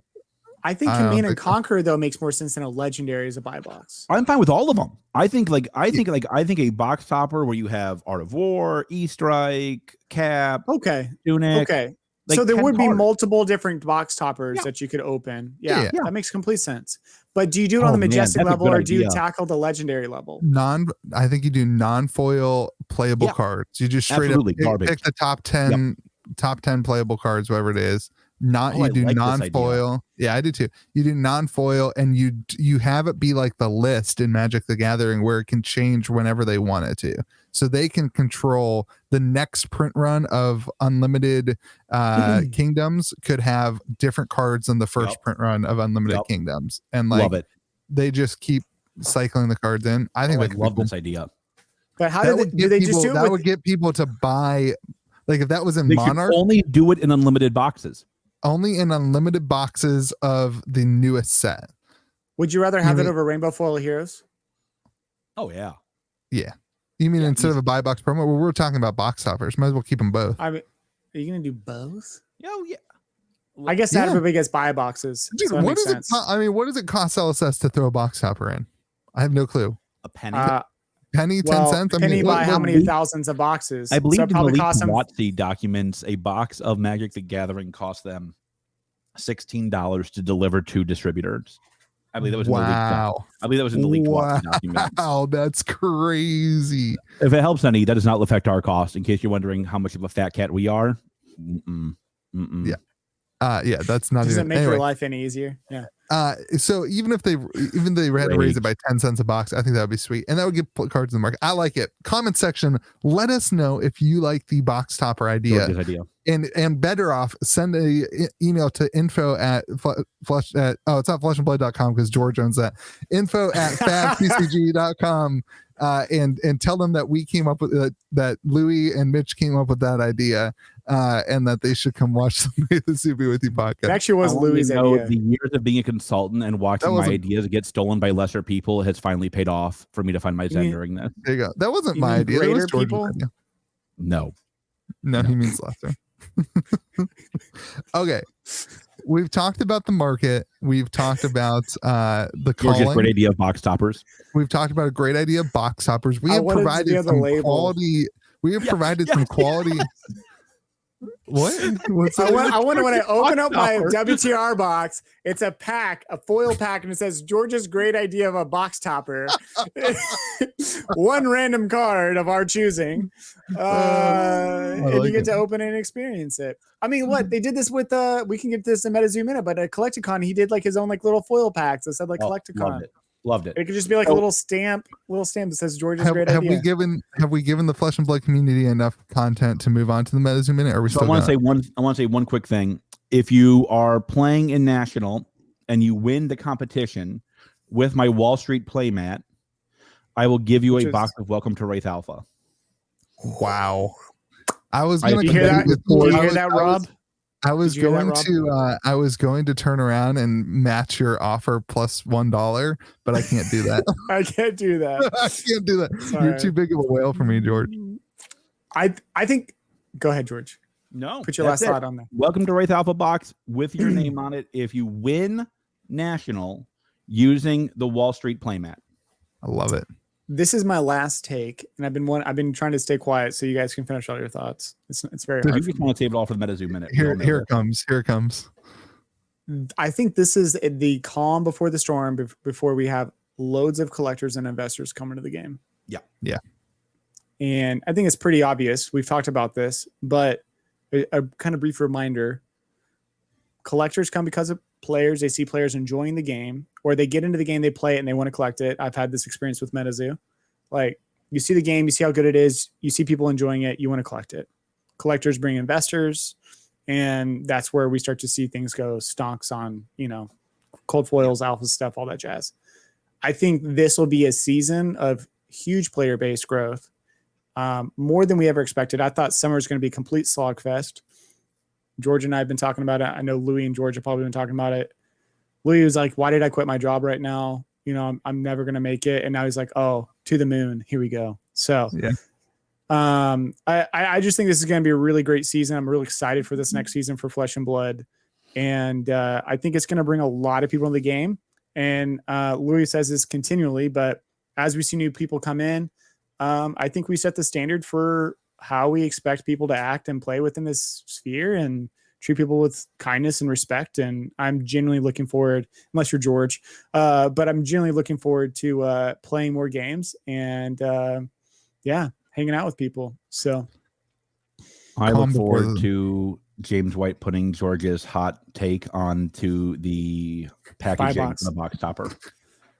I think I don't Command and think so. Conquer though makes more sense than a legendary as a buy box. I'm fine with all of them. I think a box topper where you have Art of War, E-Strike, Cap, Okay. Tunic. Okay. like So there 10 would be cards. multiple different box toppers Yeah. that you could open. Yeah, Yeah. that makes complete sense. But do you do it on Oh, the man, majestic that's a level good or do you idea. tackle the legendary level? I think you do non-foil playable Yeah. cards. You just straight Absolutely, up garbage. pick the top 10 playable cards, whatever it is. Oh, You I do like this idea. non-foil. Yeah, I do too. You do non-foil and you have it be like the list in Magic the Gathering where it can change whenever they want it to. So they can control the next print run of Unlimited Kingdoms could have different cards than the first Yep. print run of Unlimited Yep. Kingdoms. And like Love it. they just keep cycling the cards in. I think I that could be love cool. this idea. But how That do would they, do they just do it that with would get people to buy, like if that was in They Monarch, should only do it in unlimited boxes. only in unlimited boxes of the newest set. would you rather have You it mean- over Rainbow Foil of Heroes? Oh yeah. Yeah. You mean Yeah, instead of a buy box promo? Well, we're talking about box toppers. Might as well keep them both. I mean, are you gonna do both? Oh yeah. I guess Yeah. everybody gets buy boxes. Dude, so that what makes does sense. what does it cost LSS to throw a box topper in? I have no clue. A penny. Penny, 10 Well, cents? penny by how many leak- thousands of boxes? I believe so it in the probably leaked costs them. WotC documents, a box of Magic the Gathering cost them $16 to deliver to distributors. I believe that was in the leaked Wow. I believe that was in the leaked WotC documents. Wow, that's crazy. If it helps any, that does not affect our cost. In case you're wondering how much of a fat cat we are. Mm-mm. Mm-mm. Yeah. Yeah, that's not Does it even make anyway. your life any easier? Yeah. So even if they had to raise it by 10 cents a box, I think that would be sweet. And that would get cards in the market. I like it. Comment section. Let us know if you like the box topper idea. George's idea. And better off, send a email to info at flush at, oh, it's not flushandblood.com because George owns that. Info at fabtcg.com. And tell them that we came up with that Louis and Mitch came up with that idea, and that they should come watch the Zuby with you It podcast. actually was I want you Louis' to know idea. the years of being a consultant and watching my wasn't- ideas get stolen by lesser people has finally paid off for me to find my zen mean- during this. There you go. That wasn't You my mean idea. That was greater George's people? idea. No. No, he means lesser. Okay. We've talked about the market. We've talked about the George's calling. great idea of box toppers. We've talked about a great idea of box toppers. We I have wanted to be provided on the some label. quality. We have provided some quality. What? What's I that? want when I open up my topper. WTR box, it's a pack, a foil pack, and it says George's great idea of a box topper. One random card of our choosing. And like you get it. to open it and experience it. I mean, what they did this with we can get this in MetaZoo minute, but at Collecticon, he did like his own like little foil packs that said like Oh, Collecticon. loved it. Loved it. It could just be like a So- little stamp that says George's have, great have idea. we given the Flesh and Blood community enough content to move on to the MetaZoo minute? Or are we So still I want to going? say one quick thing. If you are playing in National and you win the competition with my Wall Street playmat, I will give you Which a is- box of Welcome to Wraith Alpha. Wow. I was I going Did to you hear that? with Did you I hear was- that, I was- Rob? I was Did you hear going that, to I was going to turn around and match your offer plus $1, but I can't do that. I can't do that. I can't do that. Sorry. You're too big of a whale for me, George. I think. Go ahead, George. No. Put your that's last it. thought on there. Welcome to Wraith Alpha box with your name on it if you win National using the Wall Street playmat. I love it. This is my last take, and I've been trying to stay quiet so you guys can finish all your thoughts. It's very hard. You just want to save it all for the MetaZoo minute. Here it comes. Here it comes. I think this is the calm before the storm, before we have loads of collectors and investors come into the game. Yeah. And I think it's pretty obvious. We've talked about this, but a kind of brief reminder. Collectors come because of players. They see players enjoying the game, or they get into the game, they play it, and they want to collect it. I've had this experience with MetaZoo. Like, you see the game, you see how good it is, you see people enjoying it, you want to collect it. Collectors bring investors, and that's where we start to see things go stonks on, cold foils, alpha stuff, all that jazz. I think this will be a season of huge player-based growth, more than we ever expected. I thought summer was going to be a complete slogfest. George and I have been talking about it. I know Louis and George have probably been talking about it. Louis was like, why did I quit my job right now? I'm never going to make it. And now he's like, oh, to the moon. Here we go. So Yeah. I just think this is going to be a really great season. I'm really excited for this next season for Flesh and Blood. And I think it's going to bring a lot of people in the game. And Louis says this continually, but as we see new people come in, I think we set the standard for how we expect people to act and play within this sphere and treat people with kindness and respect. And I'm genuinely looking forward, unless you're George, but I'm genuinely looking forward to playing more games and hanging out with people. So I look forward to James White putting George's hot take onto the packaging on the box topper.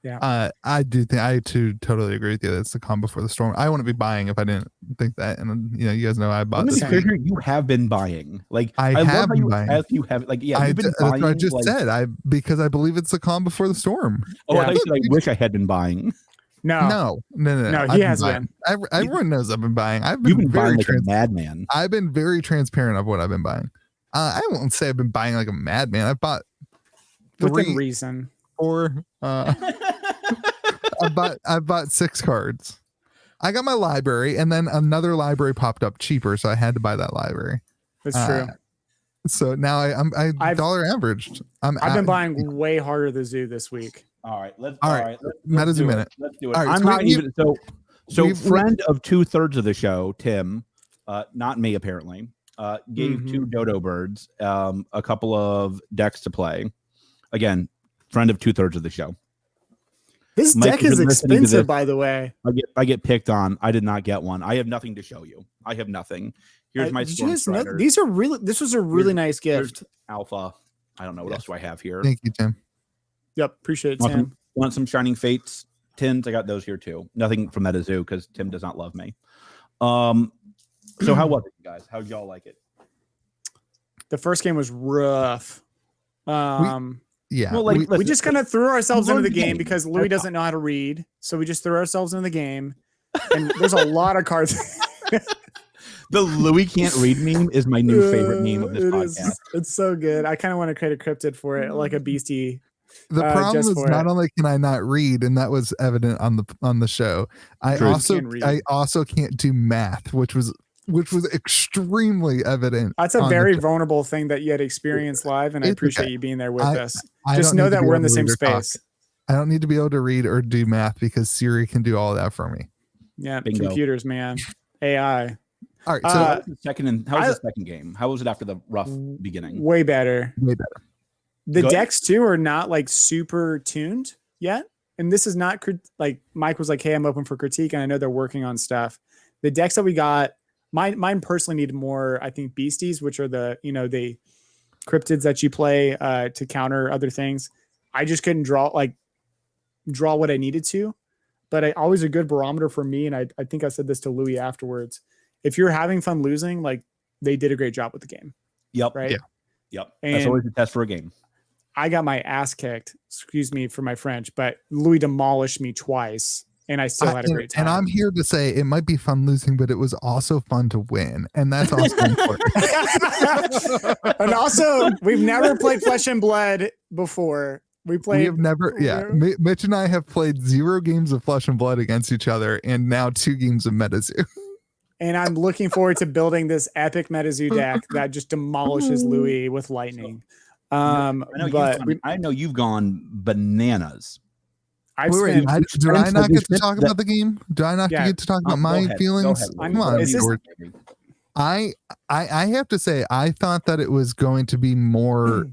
Yeah, I do think I too totally agree with you. That's the calm before the storm. I wouldn't be buying if I didn't think that. And you guys know I bought this. You have been buying. Like I have been buying. As you have, like, yeah, you've been that's buying. what I just said. Because I believe it's the calm before the storm. Oh, yeah. I wish I had been buying. No, He has been. Everyone knows I've been buying. You've been buying like a madman. I've been very transparent of what I've been buying. I won't say I've been buying like a madman. I bought within reason. 4. I bought 6 cards. I got my library, and then another library popped up cheaper, so I had to buy that library. That's true. So now I've dollar averaged. I've been buying way harder the zoo this week. All right, let's MetaZoo minute. Let's do it. All right, I'm not even so friend of 2/3 of the show, Tim, not me apparently, gave 2 dodo birds a couple of decks to play. Again, friend of 2/3 of the show. This deck is expensive, by the way. I get picked on. I did not get one. I have nothing to show you. I have nothing. Here's my Storm Strider. These are really. This was a really nice gift. Alpha. I don't know what else do I have here. Thank you, Tim. Yep, appreciate it, Tim. Want some Shining Fates tins? I got those here too. Nothing from MetaZoo because Tim does not love me. So how was it, guys? How'd y'all like it? The first game was rough. Yeah, well, like we just kind of threw ourselves into the game because Louis doesn't know how to read, so we just threw ourselves into the game. And there's a lot of cards. The Louis can't read meme is my new favorite meme of this podcast. It's so good. I kind of want to create a cryptid for it, like a beastie. The problem is not only can I not read, and that was evident on the show. I also can't do math, which was extremely evident. That's a very vulnerable thing that you had experienced live, and I appreciate you being there with us. Just know that we're in the same space. I don't need to be able to read or do math because Siri can do all that for me. Yeah, bingo. Computers, man. AI. All right. So how was the second game? How was it after the rough beginning? Way better. Way better. The decks too are not like super tuned yet. And this is not like Mike was like, hey, I'm open for critique. And I know they're working on stuff. The decks that we got, mine personally needed more, I think, beasties, which are the cryptids that you play to counter other things. I just couldn't draw what I needed to, but always a good barometer for me. And I think I said this to Louis afterwards. If you're having fun losing, like, they did a great job with the game. Yep. Right. Yeah. Yep. And that's always a test for a game. I got my ass kicked, excuse me for my French, but Louis demolished me twice. And I still had a great time. And I'm here to say it might be fun losing, but it was also fun to win. And that's also important. And also, we've never played Flesh and Blood before. We have never, Mitch and I have played 0 games of Flesh and Blood against each other, and now 2 games of MetaZoo. And I'm looking forward to building this epic MetaZoo deck that just demolishes Louis with lightning. I know you've gone bananas. I've Wait, spent. did I not get to talk about the game? Do I not get to talk about my feelings? Go ahead. Come on, Is this- George. I have to say, I thought that it was going to be more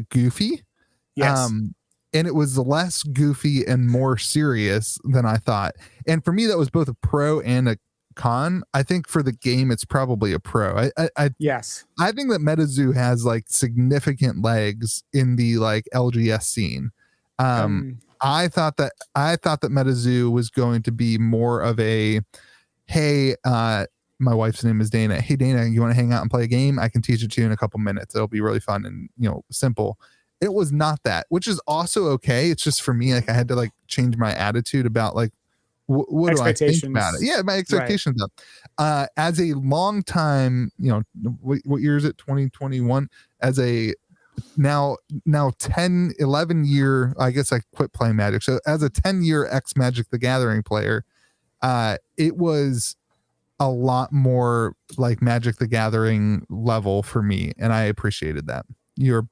goofy. Yes. And it was less goofy and more serious than I thought. And for me, that was both a pro and a con. I think for the game, it's probably a pro. Yes. I think that MetaZoo has like significant legs in the like LGS scene. I thought that MetaZoo was going to be more of a, hey, my wife's name is Dana. Hey, Dana, you want to hang out and play a game? I can teach it to you in a couple minutes. It'll be really fun and, simple. It was not that, which is also okay. It's just for me, like I had to like change my attitude about like, what do I think about it? Yeah, my expectations up. As a long time, what year is it? 2021. As a now 10, 11 year, I guess I quit playing Magic. So as a 10-year ex Magic the Gathering player, it was a lot more like Magic the Gathering level for me, and I appreciated that. You're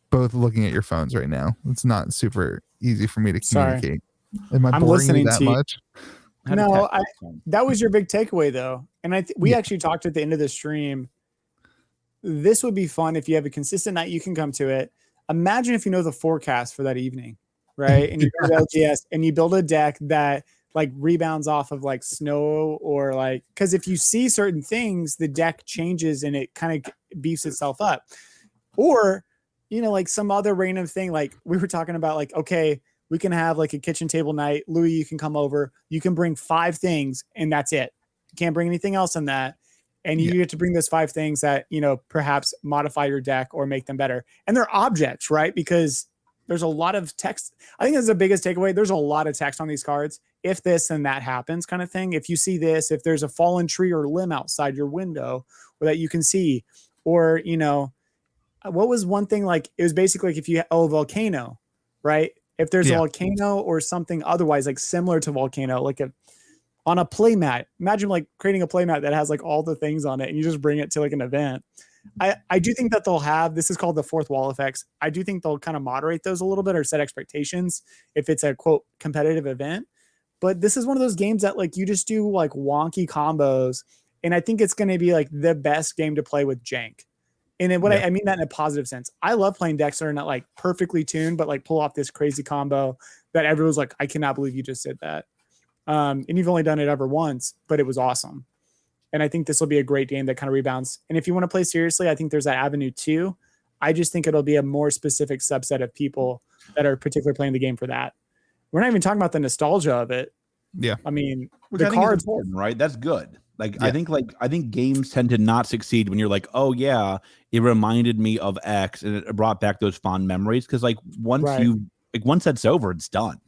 both looking at your phones right now. It's not super easy for me to communicate. Am I boring you that much? No, that was your big takeaway though. And we actually talked at the end of the stream. This would be fun if you have a consistent night, you can come to it. Imagine if you know the forecast for that evening, right? And you go to LGS and you build a deck that like rebounds off of like snow or like, because if you see certain things, the deck changes and it kind of beefs itself up. Or, like some other random thing, like we were talking about, like, okay, we can have like a kitchen table night. Louis, you can come over. You can bring 5 things and that's it. You can't bring anything else in that. And you get to bring those 5 things that, perhaps modify your deck or make them better. And they're objects, right? Because there's a lot of text. I think that's the biggest takeaway. There's a lot of text on these cards. If this and that happens kind of thing. If you see this, if there's a fallen tree or limb outside your window or that you can see, or, what was one thing, like it was basically like if you a volcano, right? If there's a volcano or something otherwise like similar to volcano, like on a play mat, imagine like creating a play mat that has like all the things on it and you just bring it to like an event. I do think that they'll have, this is called the fourth wall effects. I do think they'll kind of moderate those a little bit or set expectations if it's a quote competitive event. But this is one of those games that like you just do like wonky combos. And I think it's going to be like the best game to play with jank. And then I mean that in a positive sense. I love playing decks that are not like perfectly tuned, but like pull off this crazy combo that everyone's like, I cannot believe you just did that. And you've only done it ever once, but it was awesome. And I think this will be a great game that kind of rebounds. And if you want to play seriously, I think there's that avenue too. I just think it'll be a more specific subset of people that are particularly playing the game for that. We're not even talking about the nostalgia of it. Yeah. I mean, which the cards, important, right? That's good. I think games tend to not succeed when you're like, oh yeah, it reminded me of X and it brought back those fond memories. Cause like once that's over, it's done.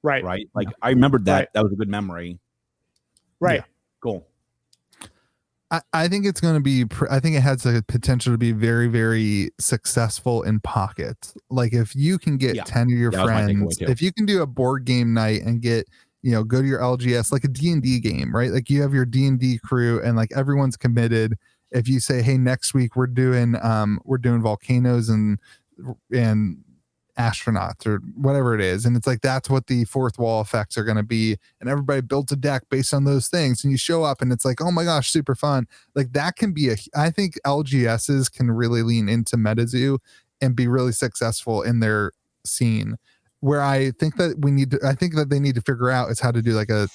Right. Right. Like I remembered that. That was a good memory. Right. Yeah. Cool. I think it's going to be, I think it has the potential to be very, very successful in pockets. Like if you can get 10 of your friends, if you can do a board game night and get, go to your LGS, like a D&D game, right? Like you have your D&D crew and like everyone's committed. If you say, hey, next week we're doing volcanoes and astronauts or whatever it is. And it's like, that's what the fourth wall effects are going to be. And everybody builds a deck based on those things. And you show up and it's like, oh my gosh, super fun. Like that can be I think LGSs can really lean into MetaZoo and be really successful in their scene. Where I think that they need to figure out is how to do like a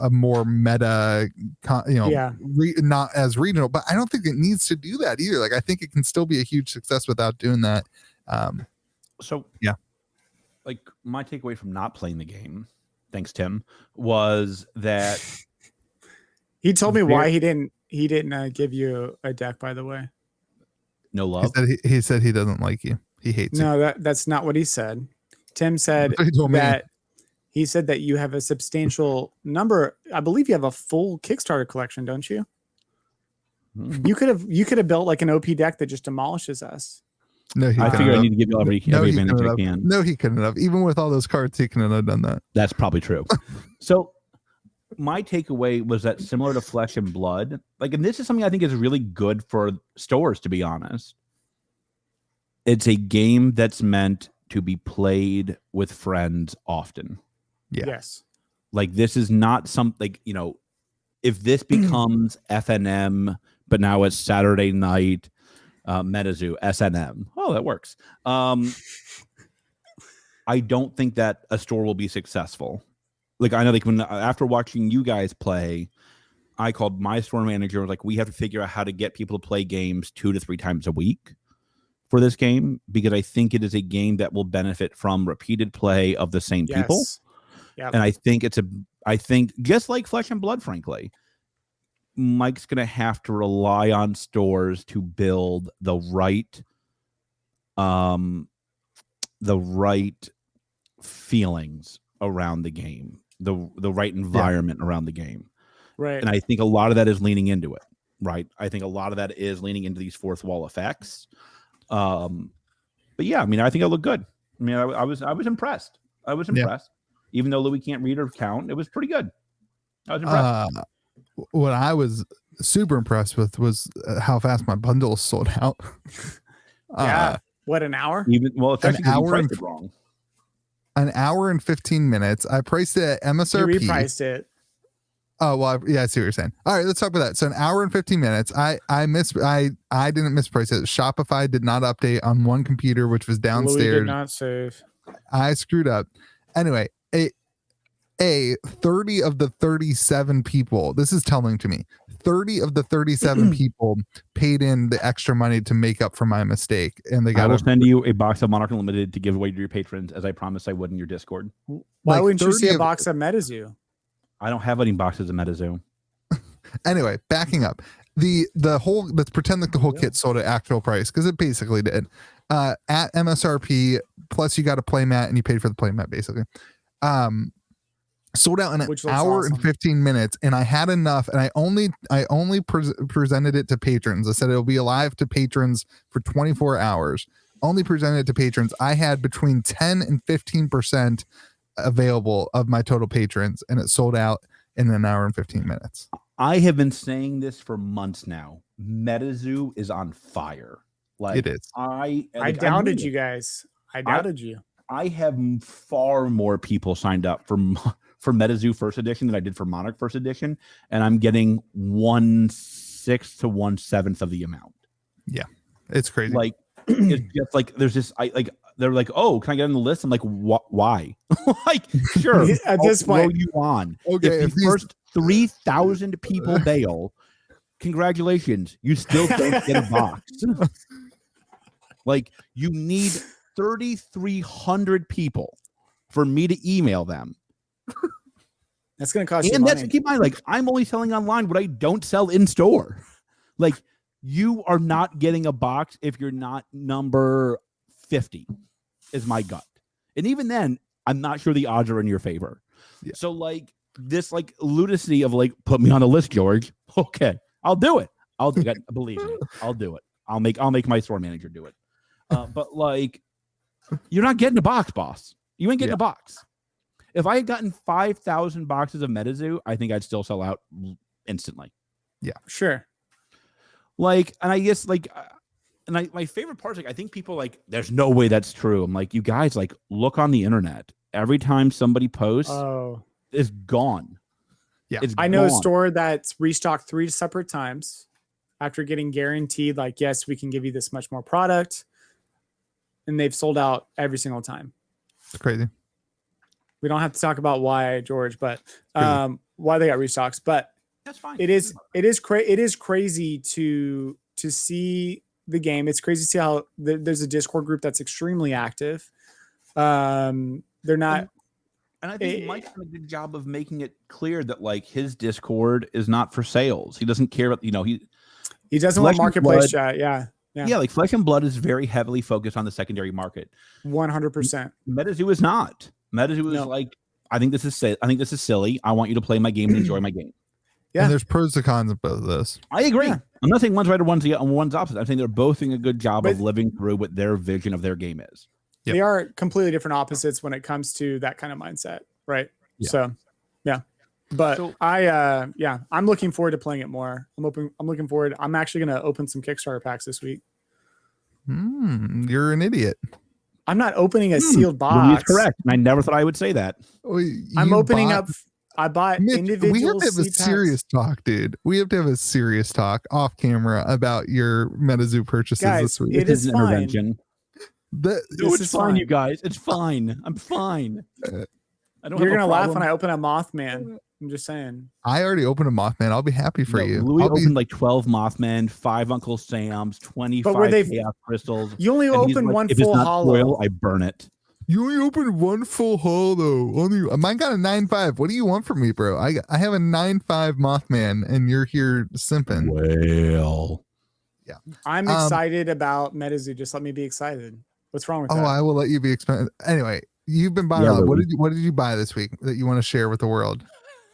more meta, not as regional, but I don't think it needs to do that either. Like I think it can still be a huge success without doing that. So yeah, like my takeaway from not playing the game, thanks Tim, was that he told me why he didn't give you a deck. By the way, no love. He said he doesn't like you. He hates you. No, that's not what he said. Tim said that he said that you have a substantial number. I believe you have a full Kickstarter collection, don't you? You could have built like an OP deck that just demolishes us. No, I figure I need to give you every advantage I can. No, he couldn't have. Even with all those cards, he couldn't have done that. That's probably true. So my takeaway was that similar to Flesh and Blood, like, and this is something I think is really good for stores, to be honest. It's a game that's meant to be played with friends often. Yeah. Yes. Like this is not something, you know, if this becomes FNM, but now it's Saturday night, MetaZoo, SNM. Oh, that works. I don't think that a store will be successful. Like I know, like when after watching you guys play, I called my store manager. Was like, we have to figure out how to get people to play games 2 to 3 times a week for this game, because I think it is a game that will benefit from repeated play of the same people. Yep. And I think I think just like Flesh and Blood, frankly, Mike's going to have to rely on stores to build the right feelings around the game, the right environment around the game. Right. And I think a lot of that is leaning into it, right? I think a lot of that is leaning into these fourth wall effects. But yeah, I mean, I think it looked good. I mean, I was impressed. I was impressed. Even though Louis can't read or count, it was pretty good. I was impressed. What I was super impressed with was how fast my bundles sold out. What, an hour? It's actually an hour priced it wrong. An hour and 15 minutes. I priced it at MSRP. You repriced it. Oh, well, yeah, I see what you're saying. All right, let's talk about that. So an hour and 15 minutes. I didn't misprice it. Shopify did not update on one computer, which was downstairs. Louis did not save. I screwed up. Anyway, 30 of the 37 people, this is telling to me, 30 of the 37 people paid in the extra money to make up for my mistake. And they got I will send you a box of Monarch Unlimited to give away to your patrons, as I promised I would in your Discord. Why wouldn't you see a box of MetaZoo? I don't have any boxes of MetaZoo. Anyway, backing up. The whole, let's pretend like the whole kit sold at actual price, because it basically did. At MSRP, plus you got a playmat and you paid for the playmat basically. Sold out in an hour and 15 minutes, and I had enough, and I only presented it to patrons. I said it'll be alive to patrons for 24 hours. Only presented it to patrons. I had between 10 and 15% available of my total patrons, and it sold out in an hour and 15 minutes. I have been saying this for months now. MetaZoo is on fire. Like it is. I doubted you guys. I doubted you. I have far more people signed up for MetaZoo First Edition than I did for Monarch First Edition, and I'm getting 1/6 to 1/7 of the amount. Yeah, it's crazy. Like it's just like there's this. They're like, oh, can I get on the list? I'm like, why? Like, sure. At this point, you on. Okay, if the first 3,000 people bail, congratulations, you still don't get a box. Like, you need 3,300 people for me to email them. That's going to cost you money. money. And that's, keep in mind, like, I'm only selling online what I don't sell in store. Like, you are not getting a box if you're not number 50, is my gut. And even then, I'm not sure the odds are in your favor. Yeah. So, like, this, like, lunacy of, like, put me on the list, George. Okay, I'll do it. Believe me, I'll do it. I'll make my store manager do it. But, like, you're not getting a box, boss. You ain't getting a box. If I had gotten 5,000 boxes of MetaZoo, I think I'd still sell out instantly. Yeah, sure. Like, and I guess, like, my favorite part is, like, I think people like, there's no way that's true. I'm like, you guys, like, look on the internet. Every time somebody posts, it's gone. Yeah, I know a store that's restocked 3 separate times after getting guaranteed, like, yes, we can give you this much more product. And they've sold out every single time. It's crazy. We don't have to talk about why, George, but why they got restocks. But that's fine. It is crazy to see the game. It's crazy to see how there's a Discord group that's extremely active. They're not. And I think Mike's done a good job of making it clear that, like, his Discord is not for sales. He doesn't care about, he doesn't want marketplace chat. Yeah. Yeah, like Flesh and Blood is very heavily focused on the secondary market. 100%. MetaZoo is not. MetaZoo is like, I think this is silly. I want you to play my game and enjoy my game. Yeah, and there's pros and cons of both of those. I agree. Yeah. I'm not saying one's right or one's opposite. I'm saying they're both doing a good job of living through what their vision of their game is. Yep. They are completely different opposites when it comes to that kind of mindset, right? Yeah. So, yeah. But I'm looking forward to playing it more. I'm looking forward. I'm actually going to open some Kickstarter packs this week. You're an idiot. I'm not opening a sealed Louis is box. correct. And I never thought I would say that. I'm opening up. I bought Mitch, individual. we have to have a seed serious talk, dude. We have to have a serious talk off camera about your MetaZoo purchases Guys, this week. it is an fine. intervention. No, This it's is fine, fine. you guys. It's fine. I'm fine. I don't. You're have a gonna laugh problem. when I open a Mothman. I'm just saying. I already opened a Mothman. I'll be happy for No, you. Louis I'll be- opened like 12 Mothman, 5 Uncle Sam's, 25 were they- chaos crystals. You only and he's opened like, one if it's full not hollow. foil, I burn it. You only opened one full haul though. Only mine got a 9.5. What do you want from me, bro? I have a 9.5 Mothman, and you're here simping. Well, I'm excited about MetaZoo. Just let me be excited. What's wrong with Oh, that? I will let you be expensive. Anyway, you've been buying. Yeah, a lot. Louis. What did you buy this week that you want to share with the world?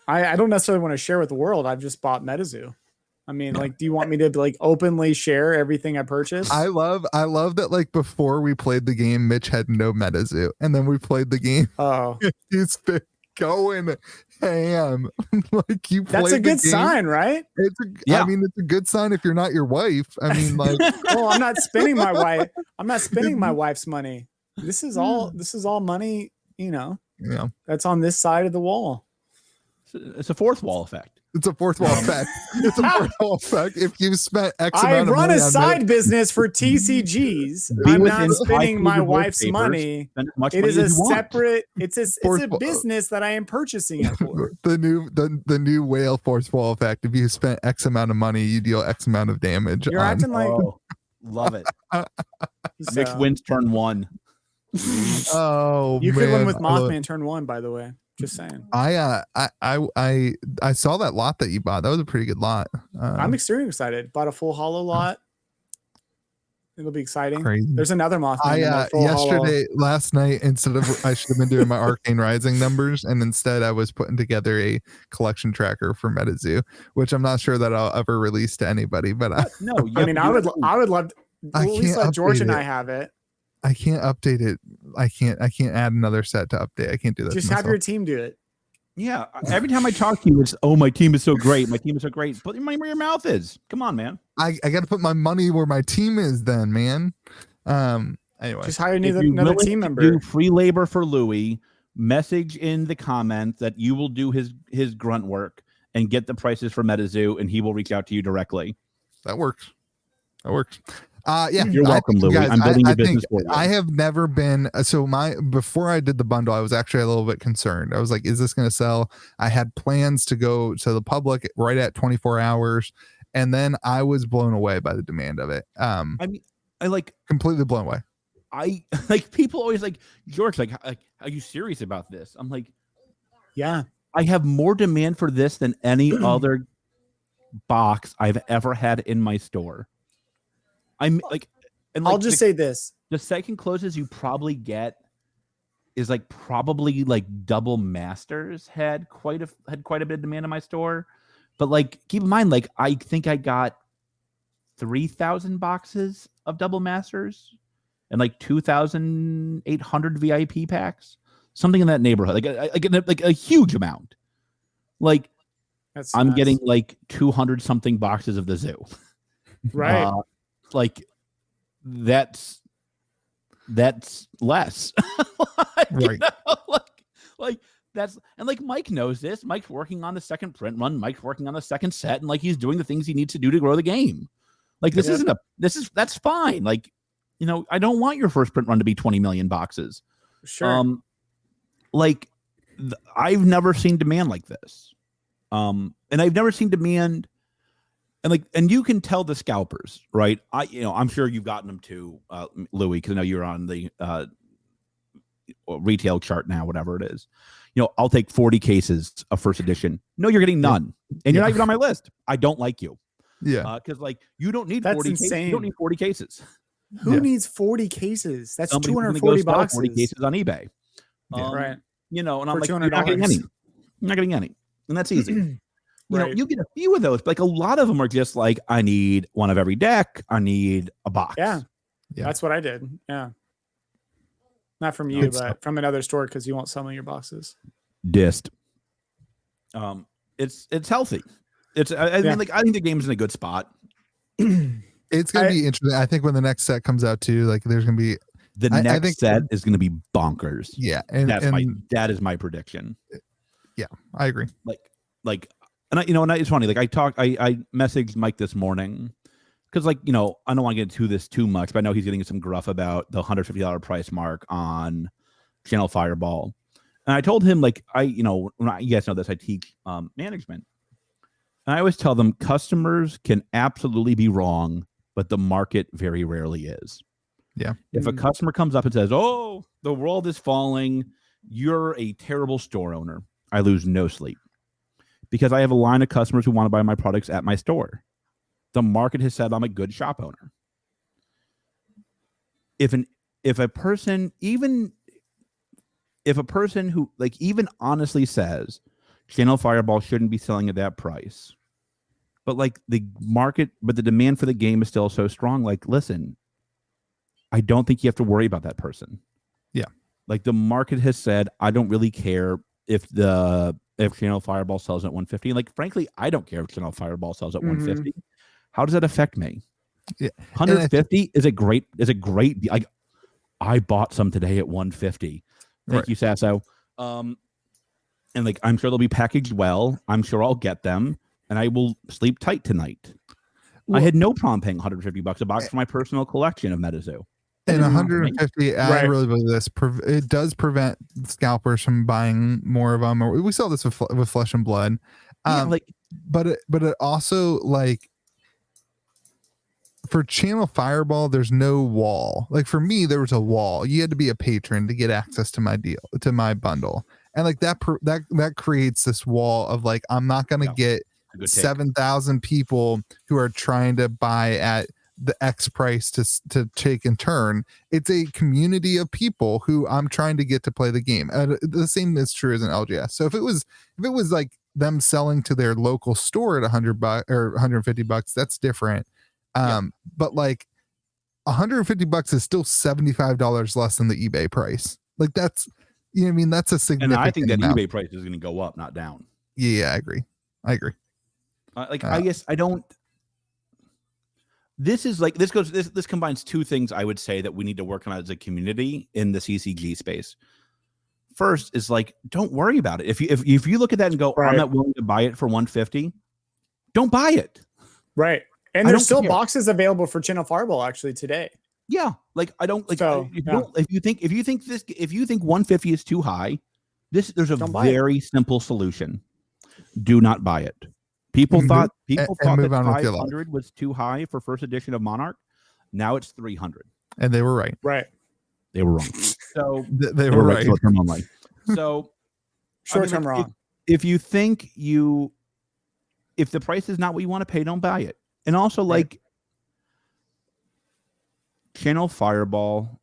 I don't necessarily want to share with the world. I've just bought MetaZoo. I mean, like, do you want me to like openly share everything I purchased? I love that. Like before we played the game, Mitch had no MetaZoo, and then we played the game. Oh, He's been going ham. Like you. that's a played the good game. sign, right? It's Yeah. I mean, it's a good sign if you're not your wife. I mean, like. Well, I'm not spending my wife. I'm not spending my wife's money. This is all money. You know, Yeah, that's on this side of the wall. it's a fourth wall effect. it's a fourth wall effect. It's a fourth wall effect. If you've spent X I amount of run money a on side business for TCGs. Be I'm within not 5 spending feet my of wife's papers. money. Spend as much It money is a as you want. separate. It's a Fourth- business that I am purchasing it for. the new whale force wall effect. If you spent X amount of money, you deal X amount of damage. You're on, acting like Oh, love it. Mitch so. wins turn 1. oh, You could win man. with Mothman turn 1, by the way. Just saying. I saw that lot that you bought. That was a pretty good lot. I'm extremely excited. Bought a full hollow lot. It'll be exciting. Crazy. There's another Mothman. in that full Last night, instead of I should have been doing my Arcane Rising numbers, and instead I was putting together a collection tracker for MetaZoo, which I'm not sure that I'll ever release to anybody. But No, I mean, I would love. I Well, at least can't let George update and it. I have it. I can't update it. I can't add another set to update. I can't do that. Just to have myself. your team do it. Yeah, every time I talk to you, it's, oh, my team is so great. My team is so great. Put your money where your mouth is. Come on, man. I got to put my money where my team is then, man. Anyway, Just hire If you're another willing team to member. do free labor for Louis, message in the comments that you will do his grunt work and get the prices for MetaZoo, and he will reach out to you directly. that works. Yeah, You're welcome, Louis. guys, I'm building I your business think for you. I have never been before I did the bundle, I was actually a little bit concerned. I was like, is this going to sell? I had plans to go to the public right at 24 hours, and then I was blown away by the demand of it. I mean, I like Completely blown away. I like people always like, George, like, are you serious about this? I'm like, Yeah. I have more demand for this than any other box I've ever had in my store. I'm like, and I'll just say this. the second closest you probably get is like probably like Double Masters had quite a bit of demand in my store, but like keep in mind, like I think I got 3,000 boxes of Double Masters and like 2,800 VIP packs, something in that neighborhood, like a huge amount. Like That's I'm nuts. getting like 200 something boxes of the zoo. right. Like that's less. Right. Like that's, and like Mike knows this. Mike's working on the second print run. Mike's working on the second set, and like he's doing the things he needs to do to grow the game. Like this that's fine. Like, you know, I don't want your first print run to be 20 million boxes. Sure. Like I've never seen demand like this. And I've never seen demand. And you can tell the scalpers, right? I'm sure you've gotten them too, Louis, because I know you're on the retail chart now, whatever it is. You know, I'll take 40 cases of first edition. No, you're getting none, and you're not even on my list. I don't like you. Yeah. Because like you don't need That's 40 cases. You insane. don't need 40 cases. Who needs 40 cases? That's Somebody's gonna 240 sell boxes. 40 cases on eBay. Yeah. Right. You know, and For I'm like, you're not getting $200. any. You're not getting any, and that's easy. You know, Right. you get a few of those, but like a lot of them are just like, I need one of every deck. I need a box. Yeah. Yeah. That's what I did. Yeah. Not from you, Good but from another store because you won't sell me your boxes. Dissed. It's healthy. I Yeah. mean, like I think the game's in a good spot. It's gonna be interesting. I think when the next set comes out too, like there's gonna be The I next think set is going to be bonkers. Yeah, that is my prediction. Yeah, I agree. And it's funny. Like I messaged Mike this morning because, like, I don't want to get into this too much, but I know he's getting some gruff about the $150 price mark on Channel Fireball. And I told him, like, you guys know this, I teach management. And I always tell them customers can absolutely be wrong, but the market very rarely is. Yeah. If a customer comes up and says, "Oh, the world is falling, you're a terrible store owner," I lose no sleep because I have a line of customers who want to buy my products at my store. The market has said I'm a good shop owner. If a person who, like, even honestly says Channel Fireball shouldn't be selling at that price, but like the demand for the game is still so strong, like, listen, I don't think you have to worry about that person. Yeah. Like, the market has said, I don't really care if Channel Fireball sells at 150. Like, frankly, I don't care if Channel Fireball sells at 150. How does that affect me? Yeah. 150 is a great, like, I bought some today at 150. Thank you, Sasso. And like, I'm sure they'll be packaged well. I'm sure I'll get them and I will sleep tight tonight. Well, I had no problem paying $150 a box for my personal collection of MetaZoo. And 150, I really believe this. It does prevent scalpers from buying more of them. Or we saw this with Flesh and Blood. But it also, like, for Channel Fireball, there's no wall. Like, for me, there was a wall. You had to be a patron to get access to my bundle, and like that creates this wall of, like, I'm not going to get 7,000 people who are trying to buy at the X price to take in turn. It's a community of people who I'm trying to get to play the game. The same is true as an LGS. So if it was like them selling to their local store at $100 or $150, that's different. But like $150 is still $75 less than the eBay price. Like, that's, what I mean, that's a significant And I think that amount. eBay price is going to go up, not down. Yeah, I agree. I guess I don't. This is like, this combines two things I would say that we need to work on as a community in the CCG space. First is, like, don't worry about it. If you look at that and go, I'm not willing to buy it for 150, don't buy it. Right. And there's still boxes available for Channel Fireball actually today. Yeah. Like, I don't like, so, if you think 150 is too high, there's a very simple solution. Do not buy it. People thought that 500 was too high for first edition of Monarch. Now it's 300. And they were right. Right. They were wrong. So they were right. Short-term only. So short-term wrong. If you think if the price is not what you want to pay, don't buy it. And also, like, Channel Fireball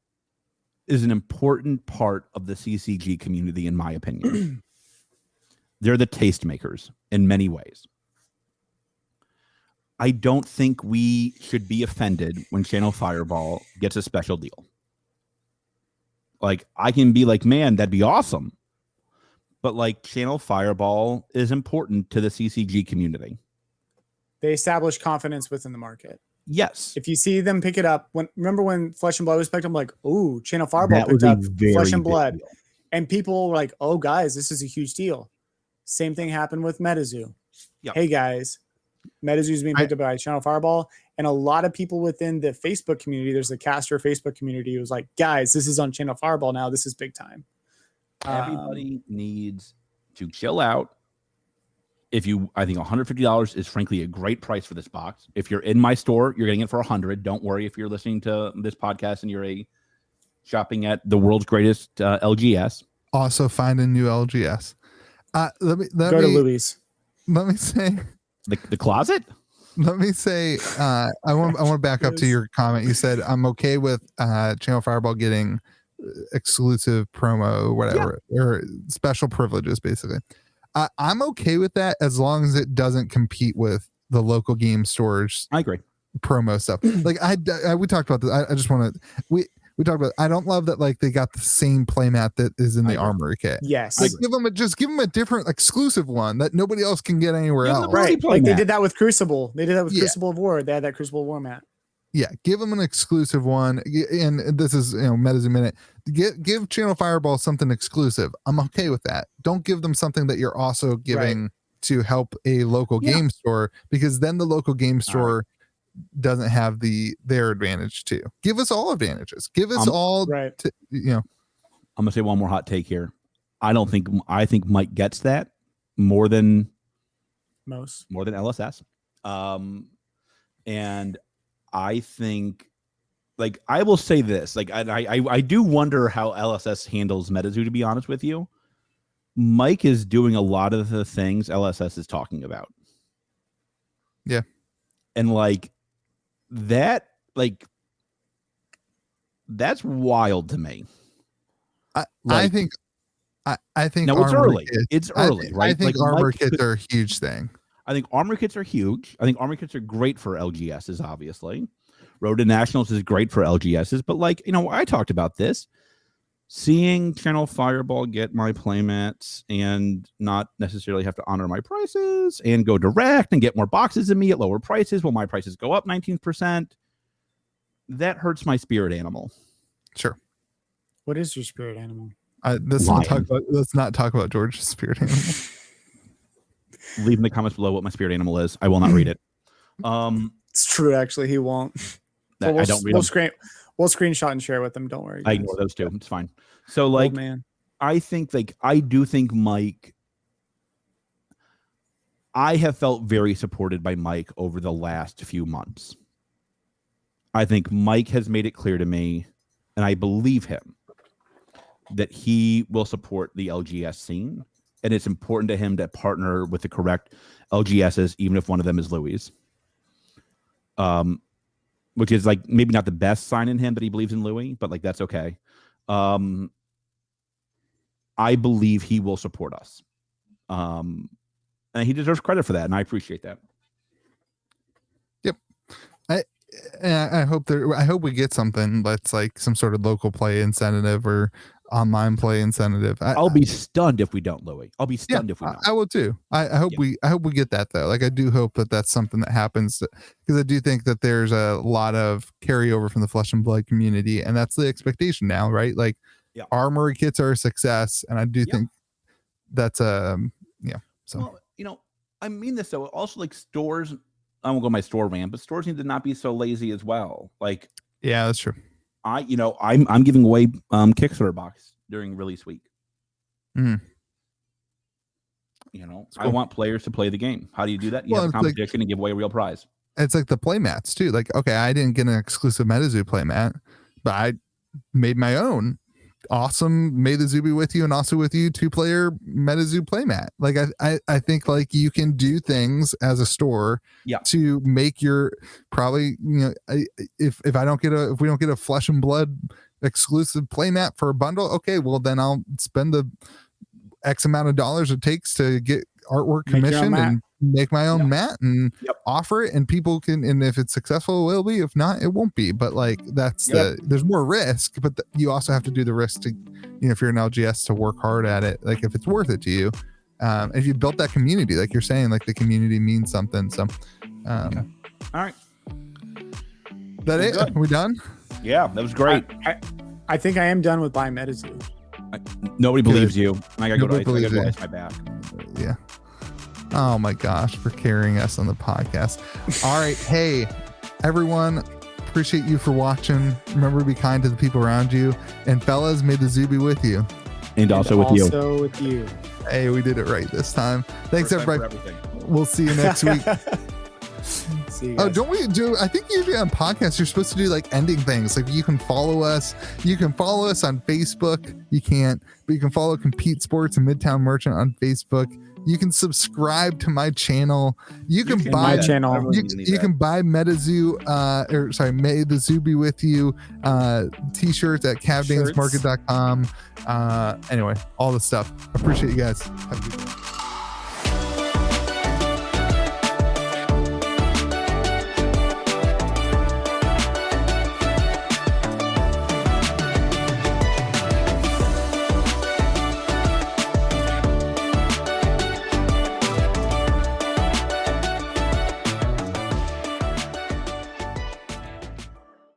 is an important part of the CCG community, in my opinion. They're the tastemakers in many ways. I don't think we should be offended when Channel Fireball gets a special deal. Like, I can be like, man, that'd be awesome. But, like, Channel Fireball is important to the CCG community. They establish confidence within the market. Yes. If you see them pick it up, remember when Flesh and Blood was picked up, I'm like, oh, Channel Fireball picked up Flesh and Blood. Deal. And people were like, oh, guys, this is a huge deal. Same thing happened with MetaZoo. Yep. Hey, guys, MetaZoo is being picked up by Channel Fireball. And a lot of people within the Facebook community, there's a caster Facebook community, who was like, guys, this is on Channel Fireball now. This is big time. Everybody needs to chill out. I think $150 is frankly a great price for this box. If you're in my store, you're getting it for $100. Don't worry if you're listening to this podcast and you're shopping at the world's greatest LGS. Also find a new LGS. Let me go to Louis. Let me say the closet. Let me say I want to back up to your comment. You said I'm okay with Channel Fireball getting exclusive promo, whatever, or special privileges, basically. I'm okay with that as long as it doesn't compete with the local game stores. I agree. Promo stuff. Like we talked about this. I just want to we talked about. I don't love that, like, they got the same playmat that is in the Armory kit. Yes. Like, give them a different exclusive one that nobody else can get anywhere else. Right. Like they did that with Crucible. They did that with Crucible of War. They had that Crucible of War mat. give them an exclusive one. And this is, MetaZoo Minute. Give Channel Fireball something exclusive. I'm okay with that. Don't give them something that you're also giving to help a local game store, because then the local game store doesn't have their advantage too. Give us all advantages. Give us all. Right. I'm gonna say one more hot take here. I think Mike gets that more than LSS. And I think, like, I will say this, like, I do wonder how LSS handles MetaZoo, to be honest with you. Mike is doing a lot of the things LSS is talking about. Yeah. And like that, like, that's wild to me. I think no, it's early. It's early, right? I think like armor kits are a huge thing. I think armor kits are huge. I think armor kits are great for LGSs, obviously. Road to Nationals is great for LGSs, but like, I talked about this. Seeing Channel Fireball get my playmats and not necessarily have to honor my prices and go direct and get more boxes than me at lower prices while my prices go up 19%, that hurts my spirit animal. Sure. What is your spirit animal? Let's not talk about George's spirit animal. Leave in the comments below what my spirit animal is. I will not read it. It's true, actually. He won't. I don't read them. We'll screenshot and share with them. Don't worry. I ignore those two. It's fine. So, like, I do think Mike, I have felt very supported by Mike over the last few months. I think Mike has made it clear to me, and I believe him, that he will support the LGS scene. And it's important to him to partner with the correct LGSs, even if one of them is Louis. Which is like maybe not the best sign in him that he believes in Louis, but like that's okay. I believe he will support us. And he deserves credit for that, and I appreciate that. Yep. I hope we get something that's like some sort of local play incentive or online play incentive. I'll be stunned if we don't, Louis. I'll be stunned if we don't. I will too. I hope we get that though. Like I do hope that that's something that happens, because I do think that there's a lot of carryover from the Flesh and Blood community, and that's the expectation now, right? Like armory kits are a success, and I do think that's So well, I mean this though. Also, like stores, I won't go my store rant, but stores need to not be so lazy as well. Like that's true. I'm giving away Kickstarter box during release week. Mm. Cool. I want players to play the game. How do you do that? You have a competition and give away a real prize. It's like the playmats too. Like, okay, I didn't get an exclusive MetaZoo playmat, but I made my own awesome May the Zoo be with you and also with you 2-player MetaZoo playmat. Like I think like you can do things as a store to make your probably if we don't get a Flesh and Blood exclusive playmat for a bundle, okay, well then I'll spend the X amount of dollars it takes to get artwork commissioned and make my own mat and offer it, and people can, and if it's successful it will be, if not it won't be, but like that's there's more risk, but you also have to do the risk to if you're an LGS to work hard at it, like if it's worth it to you, if you built that community, like you're saying, like the community means something. So all right, that it good. Are we done? Yeah, that was great. I think I am done with buying MetaZoo. Nobody believes you. I gotta go ice my back. Yeah. Oh my gosh, for carrying us on the podcast. All right. Hey, everyone, appreciate you for watching. Remember to be kind to the people around you. And fellas, may the zoo be with you. And also with you. Also with you. Hey, we did it right this time. Thanks, everybody. We'll see you next week. See you guys. Oh, don't we do? I think usually on podcasts you're supposed to do like ending things. Like you can follow us. You can follow us on Facebook. You can't, but you can follow Compete Sports and Midtown Merchant on Facebook. You can subscribe to my channel. You can buy my channel. You can buy MetaZoo, May the Zoo be with you t-shirts at cavdansmarket.com. Anyway, all the stuff. Appreciate you guys. Have a good day.